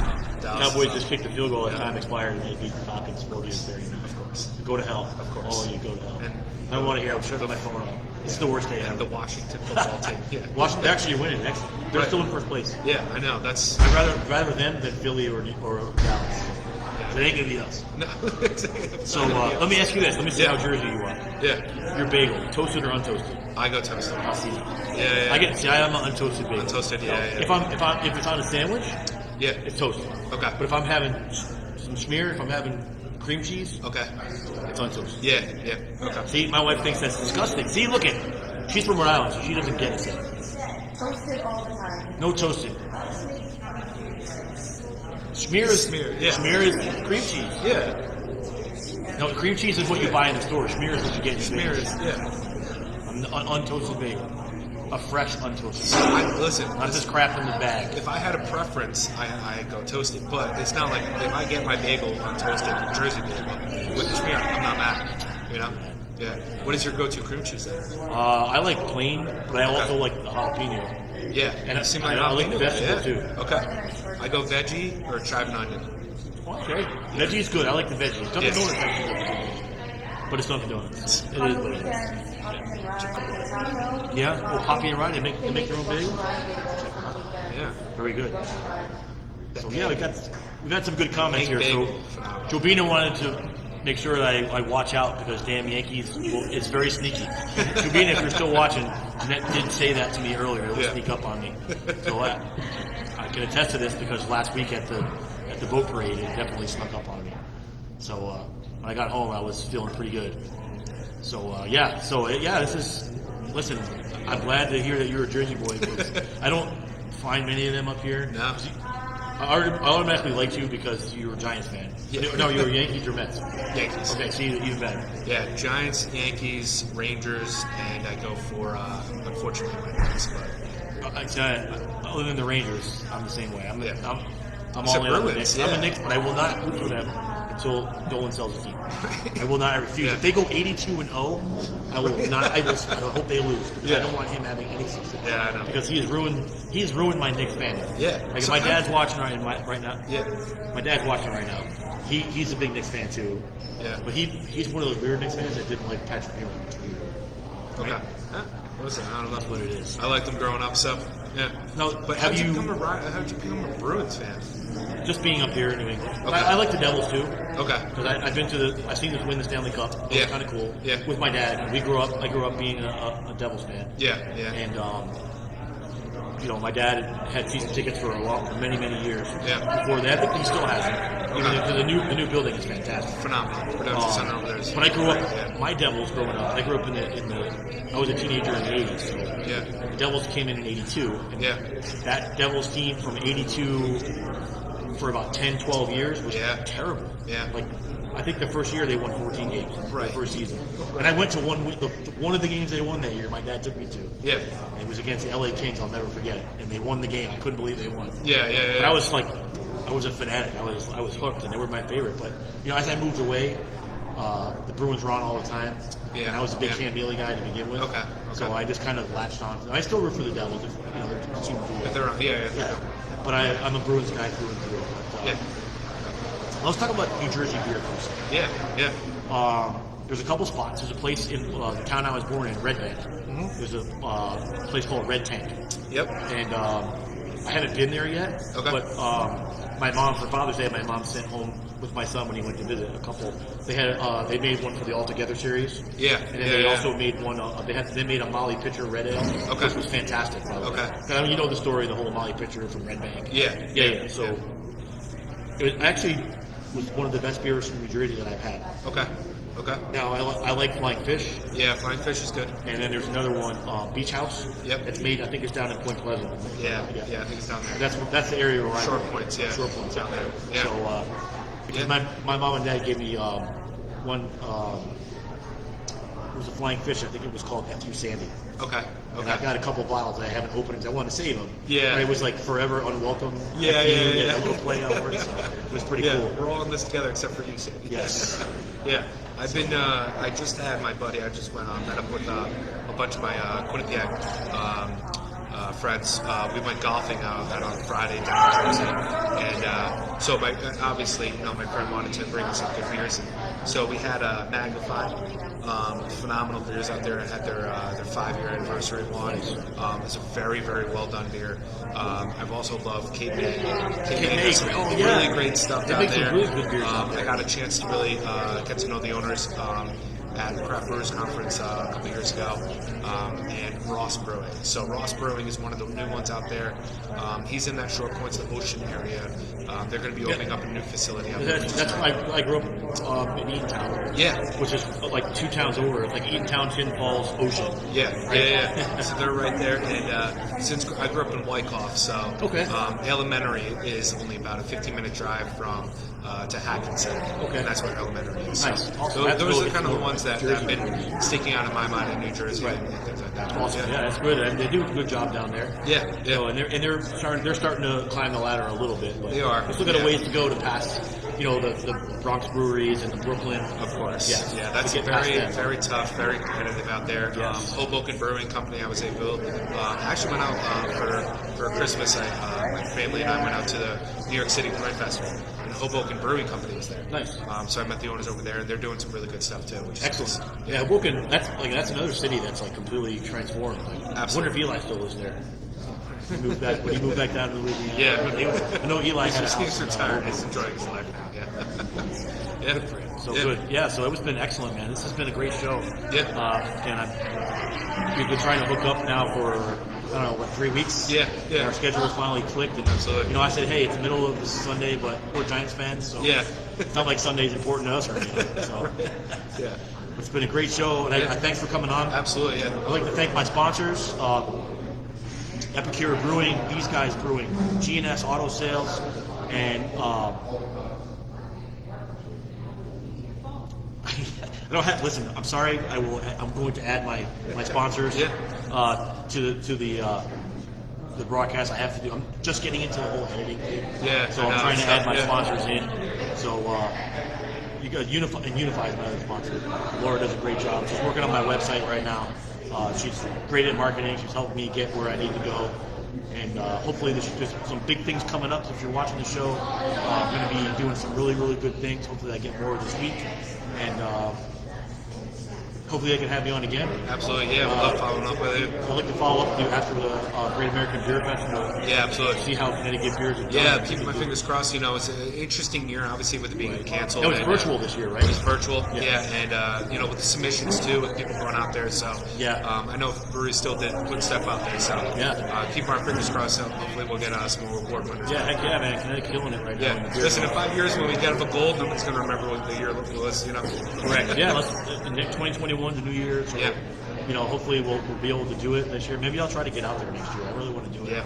S2: Dallas
S1: Cowboys
S2: is
S1: just
S2: up.
S1: kicked the field goal as
S2: Yeah.
S1: time expired, and they beat the Falcons 40-39.
S2: Of course.
S1: Go to hell.
S2: Of course.
S1: Oh, you go to hell.
S2: And-
S1: I don't want to hear. I'm shutting my phone off. It's the worst day
S2: And
S1: ever.
S2: the Washington football team. Yeah.
S1: Washington actually winning. Next, they're
S2: Right.
S1: still in first place.
S2: Yeah, I know. That's
S1: I'd rather them than Philly or Dallas. So it ain't gonna be us.
S2: no.
S1: So let me ask you this. Let me see
S2: Yeah.
S1: how Jersey you are.
S2: Yeah,
S1: Your bagel, toasted or untoasted?
S2: I go toasted.
S1: I'll see.
S2: Yeah.
S1: I'm an untoasted bagel.
S2: Untoasted, yeah.
S1: If it's on a sandwich,
S2: Yeah.
S1: it's toasted.
S2: Okay.
S1: But if I'm having some schmear, if I'm having cream cheese,
S2: Okay.
S1: it's untoasted.
S2: Yeah. Okay.
S1: See, my wife thinks that's disgusting. See, look at she's from Rhode Island, so she doesn't get it.
S3: Toasted all the time.
S1: No toasted. Schmear is
S2: Yeah.
S1: Schmear is cream cheese.
S2: Yeah.
S1: No, cream cheese is what you buy in the store. Schmear is what you get in your
S2: Smears.
S1: bagel.
S2: Yeah.
S1: An untoasted bagel, a fresh untoasted.
S2: Listen.
S1: Not this crap in the bag.
S2: If I had a preference, I go toasted. But it's not like if I get my bagel untoasted, Jersey bagel with the smear, I'm not mad. You know. Yeah. What is your go-to cream cheese then?
S1: I like plain, but I also like the jalapeno.
S2: Yeah.
S1: And
S2: you seem
S1: I
S2: not
S1: like the
S2: into it.
S1: vegetable,
S2: Yeah.
S1: too.
S2: Okay. I go veggie or chive and onion.
S1: Okay, veggie's good. I like the veggie. Dunkin'
S2: Yes.
S1: Donuts actually good, but it's Dunkin' Donuts. It
S3: On
S1: is
S3: the
S1: what it is.
S3: weekends, up and around taco.
S1: Yeah, well, Poppy and Ryan, they make their own bagel.
S2: Yeah.
S1: Very good. So yeah, we've had some good comments here.
S2: Bagel.
S1: So Jobina wanted to make sure that I watch out because damn Yankees is very sneaky. Jobina, if you're still watching, Jeanette did say that to me earlier. It'll
S2: Yeah.
S1: sneak up on me. So I can attest to this because last week at the boat parade, it definitely snuck up on me. So when I got home, I was feeling pretty good. So this is. Listen, I'm glad to hear that you're a Jersey boy. Because I don't find many of them up here.
S2: No.
S1: I automatically liked you because you were a Giants fan.
S2: Yeah.
S1: No, you were Yankees or Mets.
S2: Yankees.
S1: Okay, so even better.
S2: Yeah, Giants, Yankees, Rangers, and I go for unfortunately my Knicks, but
S1: Other than the Rangers, I'm the same way. I'm
S2: Except
S1: all in on the
S2: Bruins,
S1: Knicks.
S2: yeah.
S1: I'm a Knicks, but I will not root for them until Dolan sells the team. I will not. I refuse.
S2: Yeah.
S1: If they go 82-0, I will not. I hope they lose because I
S2: Yeah.
S1: don't want him having any success.
S2: Yeah, I know.
S1: Because he has ruined my Knicks fandom.
S2: Yeah.
S1: Like if
S2: So
S1: my
S2: how-
S1: dad's watching right now.
S2: Yeah.
S1: My dad's watching right now. He's a big Knicks fan too.
S2: Yeah.
S1: But he's one of those weird Knicks fans that didn't like Patrick Ewing.
S2: Okay. Huh? Listen, I don't know.
S1: That's what it is.
S2: I liked them growing up, so yeah.
S1: No,
S2: But
S1: have
S2: how'd you
S1: you
S2: become a Bruins fan?
S1: just being up here in New England?
S2: Okay.
S1: I like the Devils too.
S2: Okay.
S1: Because I've seen them win the Stanley Cup. It was
S2: Yeah.
S1: kind of cool.
S2: Yeah.
S1: With my dad, I grew up being a Devils fan.
S2: Yeah.
S1: And my dad had season tickets for many years.
S2: Yeah.
S1: Before that, he still has them. Even
S2: Okay.
S1: the new building is fantastic.
S2: Phenomenal. Production center over there is.
S1: When I grew up,
S2: Yeah.
S1: my Devils growing up, I grew up I was a teenager in the 80s. So
S2: Yeah.
S1: the Devils came in 82. And
S2: Yeah.
S1: that Devils team from 82 for about 10, 12 years was
S2: Yeah.
S1: terrible.
S2: Yeah.
S1: Like, I think the first year they won 14 games.
S2: Right.
S1: The first season. And I went to one of the games they won that year. My dad took me to.
S2: Yeah.
S1: And it was against the LA Kings. I'll never forget it. And they won the game. I couldn't believe they won.
S2: Yeah.
S1: But I was a fanatic. I was hooked, and they were my favorite. But as I moved away, the Bruins were on all the time.
S2: Yeah.
S1: And I was a big
S2: Yeah.
S1: Cam Neely guy to begin with.
S2: Okay.
S1: So I just kind of latched on. I still root for the Devils. They're team cool.
S2: If they're on, yeah.
S1: Yeah. But I'm a Bruins guy through and through. But,
S2: Yeah.
S1: let's talk about New Jersey beer for a second.
S2: Yeah.
S1: There's a couple spots. There's a place in the town I was born in, Red Bank. There's a place called Red Tank.
S2: Yep.
S1: And I haven't been there yet.
S2: Okay.
S1: But my mom, for Father's Day, my mom sent home with my son when he went to visit a couple. They made one for the All Together series.
S2: Yeah.
S1: And then they also made one. They made a Molly Pitcher Red Ale,
S2: Okay.
S1: which was fantastic. By the way.
S2: Okay.
S1: You know the story, the whole Molly Pitcher from Red Bank.
S2: Yeah.
S1: So it actually was one of the best beers from New Jersey that I've had.
S2: Okay.
S1: Now I like Flying Fish.
S2: Yeah, Flying Fish is good.
S1: And then there's another one, Beach House.
S2: Yep.
S1: It's made. I think it's down in Point Pleasant.
S2: Yeah, I think it's down there.
S1: That's the area where I
S2: Short
S1: live.
S2: Points, yeah.
S1: Short Points
S2: Down
S1: out there.
S2: there. Yeah.
S1: So my mom and dad gave me one was a flying fish. I think it was called F.U. Sandy.
S2: Okay.
S1: And I've got a couple bottles that I haven't opened because I want to save them.
S2: Yeah.
S1: But it was like forever unwelcome.
S2: Yeah, yeah.
S1: No play on words. So it was pretty
S2: Yeah,
S1: cool.
S2: we're all in this together except for you, Sandy.
S1: Yes.
S2: Yeah, I've been. I just had my buddy. I just went met up with a bunch of my Quinnipiac friends. We went golfing out on Friday down in Jersey, and so obviously, my friend wanted to bring us some good beers. And so we had Magnify, phenomenal beers out there. I had their 5-year anniversary one. It's a very, very well done beer. I've also loved Cape May. Cape May has some really great stuff
S1: They
S2: down
S1: make some
S2: there.
S1: really good beers out there.
S2: I got a chance to really get to know the owners at the Craft Brewers Conference a couple years ago, and Ross Brewing. So Ross Brewing is one of the new ones out there. He's in that Short Points of the Ocean area. They're going to be opening up a new facility out there.
S1: That's I grew up in Eatontown.
S2: Yeah.
S1: Which is like 2 towns over. It's like Eatontown, Tin Falls, Ocean.
S2: Yeah. So they're right there, and since I grew up in Wyckoff, so
S1: Okay.
S2: Elementary is only about a 15-minute drive from to Hackensack.
S1: Okay.
S2: And that's where Elementary is.
S1: Nice.
S2: So
S1: Awesome. That's
S2: those
S1: really
S2: are kind of the
S1: cool.
S2: ones that have been sticking out in my mind in New Jersey
S1: Right.
S2: and things like that.
S1: Awesome. Yeah, that's good. And they do a good job down there.
S2: Yeah.
S1: You know, and they're starting to climb the ladder a little bit. But
S2: They are,
S1: They still got a
S2: yeah.
S1: ways to go to pass, the Bronx breweries and the Brooklyn.
S2: Of course.
S1: Yes.
S2: Yeah, that's
S1: To get past
S2: very,
S1: that.
S2: very tough, very competitive out there.
S1: Yes.
S2: Hoboken Brewing Company, I was able I actually went out for Christmas. My family and I went out to the New York City Wine Festival, and Hoboken Brewing Company was there.
S1: Nice.
S2: So I met the owners over there, and they're doing some really good stuff too. Which is
S1: Excellent.
S2: awesome.
S1: Yeah, Hoboken. That's another city that's like completely transformed. Like, I wonder
S2: Absolutely.
S1: if Eli still lives there. He moved back when he moved back down to Louisiana.
S2: Yeah.
S1: I know Eli had a
S2: He's
S1: house.
S2: retired. He's enjoying his life now. Yeah. Yeah.
S1: So
S2: Yeah.
S1: good. Yeah, so it's been excellent, man. This has been a great show.
S2: Yeah.
S1: And we've been trying to hook up now for, I don't know, 3 weeks?
S2: Yeah, yeah.
S1: And our schedules finally clicked. And,
S2: Absolutely.
S1: I said, hey, it's the middle of this Sunday, but we're Giants fans, so
S2: Yeah.
S1: it's not like Sunday's important to us or anything. So
S2: Yeah.
S1: it's been a great show, and I thanks for coming on.
S2: Absolutely. Yeah.
S1: I'd like to thank my sponsors, Epicure Brewing, These Guys Brewing, G&S Auto Sales, and I don't have. Listen, I'm sorry. I'm going to add my sponsors
S2: Yeah.
S1: to the broadcast. I have to do. I'm just getting into the whole editing thing.
S2: Yeah,
S1: So
S2: I
S1: I'm
S2: know,
S1: trying to
S2: it's
S1: add
S2: tough,
S1: my
S2: yeah.
S1: sponsors in. So you got Unify is my other sponsor. Laura does a great job. She's working on my website right now. She's great at marketing. She's helped me get where I need to go. And hopefully there's some big things coming up. So if you're watching the show, I'm going to be doing some really, really good things. Hopefully I get more this week. And hopefully I can have you on again.
S2: Absolutely. Yeah. We'd love following up with you.
S1: I'd like to follow up with you after the Great American Beer Festival.
S2: Yeah. Absolutely.
S1: See how Connecticut beers are done.
S2: Yeah, keeping my fingers crossed. It's an interesting year, obviously, with it being canceled.
S1: It was
S2: and,
S1: virtual this year, right?
S2: It was virtual,
S1: Yeah.
S2: and with the submissions too, with people going out there. So
S1: Yeah.
S2: I know breweries still did good stuff out there. So keep our fingers crossed. And hopefully, we'll get some more award winners.
S1: Yeah, heck yeah, man. Connecticut killing it right now. in the
S2: Yeah.
S1: beer
S2: Listen, in
S1: world.
S2: 5 years when we get up a gold, nobody's going to remember what the year was.
S1: Correct. Yeah, let's 2021 the new year. So,
S2: Yeah.
S1: hopefully we'll be able to do it this year. Maybe I'll try to get out there next year. I really want to do it.
S2: Yeah.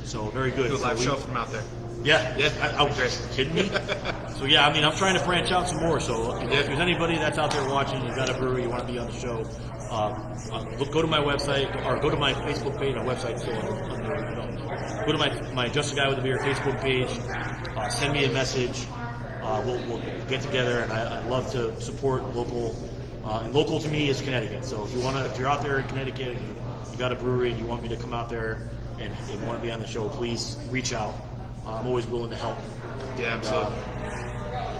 S1: So very good.
S2: Do a
S1: So
S2: live
S1: we-
S2: show from out there.
S1: Yeah.
S2: Yeah.
S1: I was kidding me. So yeah, I'm trying to branch out some more. So if there's anybody that's out there watching, you got a brewery, you want to be on the show, go to my website or go to my Facebook page. My website's still under. Go to my Just a Guy with a Beer Facebook page. Send me a message. We'll get together, and I love to support local. And local to me is Connecticut. So if you're out there in Connecticut, and you got a brewery, and you want me to come out there and you want to be on the show, please reach out. I'm always willing to help.
S2: Yeah, absolutely.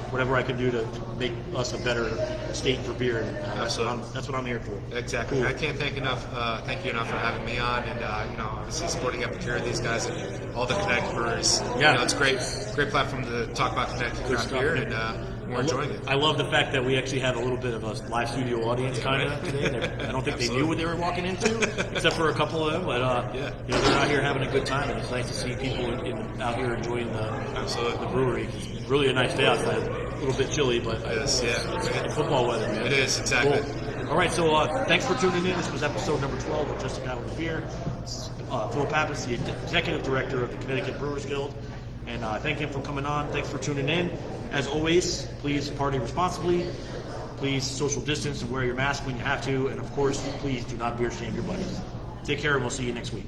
S1: Whatever I can do to make us a better state for beer.
S2: Absolutely.
S1: That's what I'm here for.
S2: Exactly.
S1: Cool.
S2: I can't thank you enough for having me on, and obviously supporting Epicure, these guys, and all the Connecticut brewers.
S1: Yeah.
S2: It's great platform to talk about Connecticut craft
S1: stuff,
S2: beer,
S1: man.
S2: and we're enjoying it.
S1: I love the fact that we actually have a little bit of a live studio audience kind of today. I don't think they knew what they were walking into, except for a couple of them. But they're out here having a good time, and it's nice to see people out here enjoying the brewery. It's really a nice day outside. A little bit chilly, but
S2: Yes,
S1: it's football weather, man.
S2: It is, exactly.
S1: Cool. All right, so thanks for tuning in. This was episode number 12 of Just a Guy with a Beer. Phil Pappas, the executive director of the Connecticut Brewers Guild, and thank him for coming on. Thanks for tuning in. As always, please party responsibly. Please social distance and wear your mask when you have to. And of course, please do not beer shame your buddies. Take care, and we'll see you next week.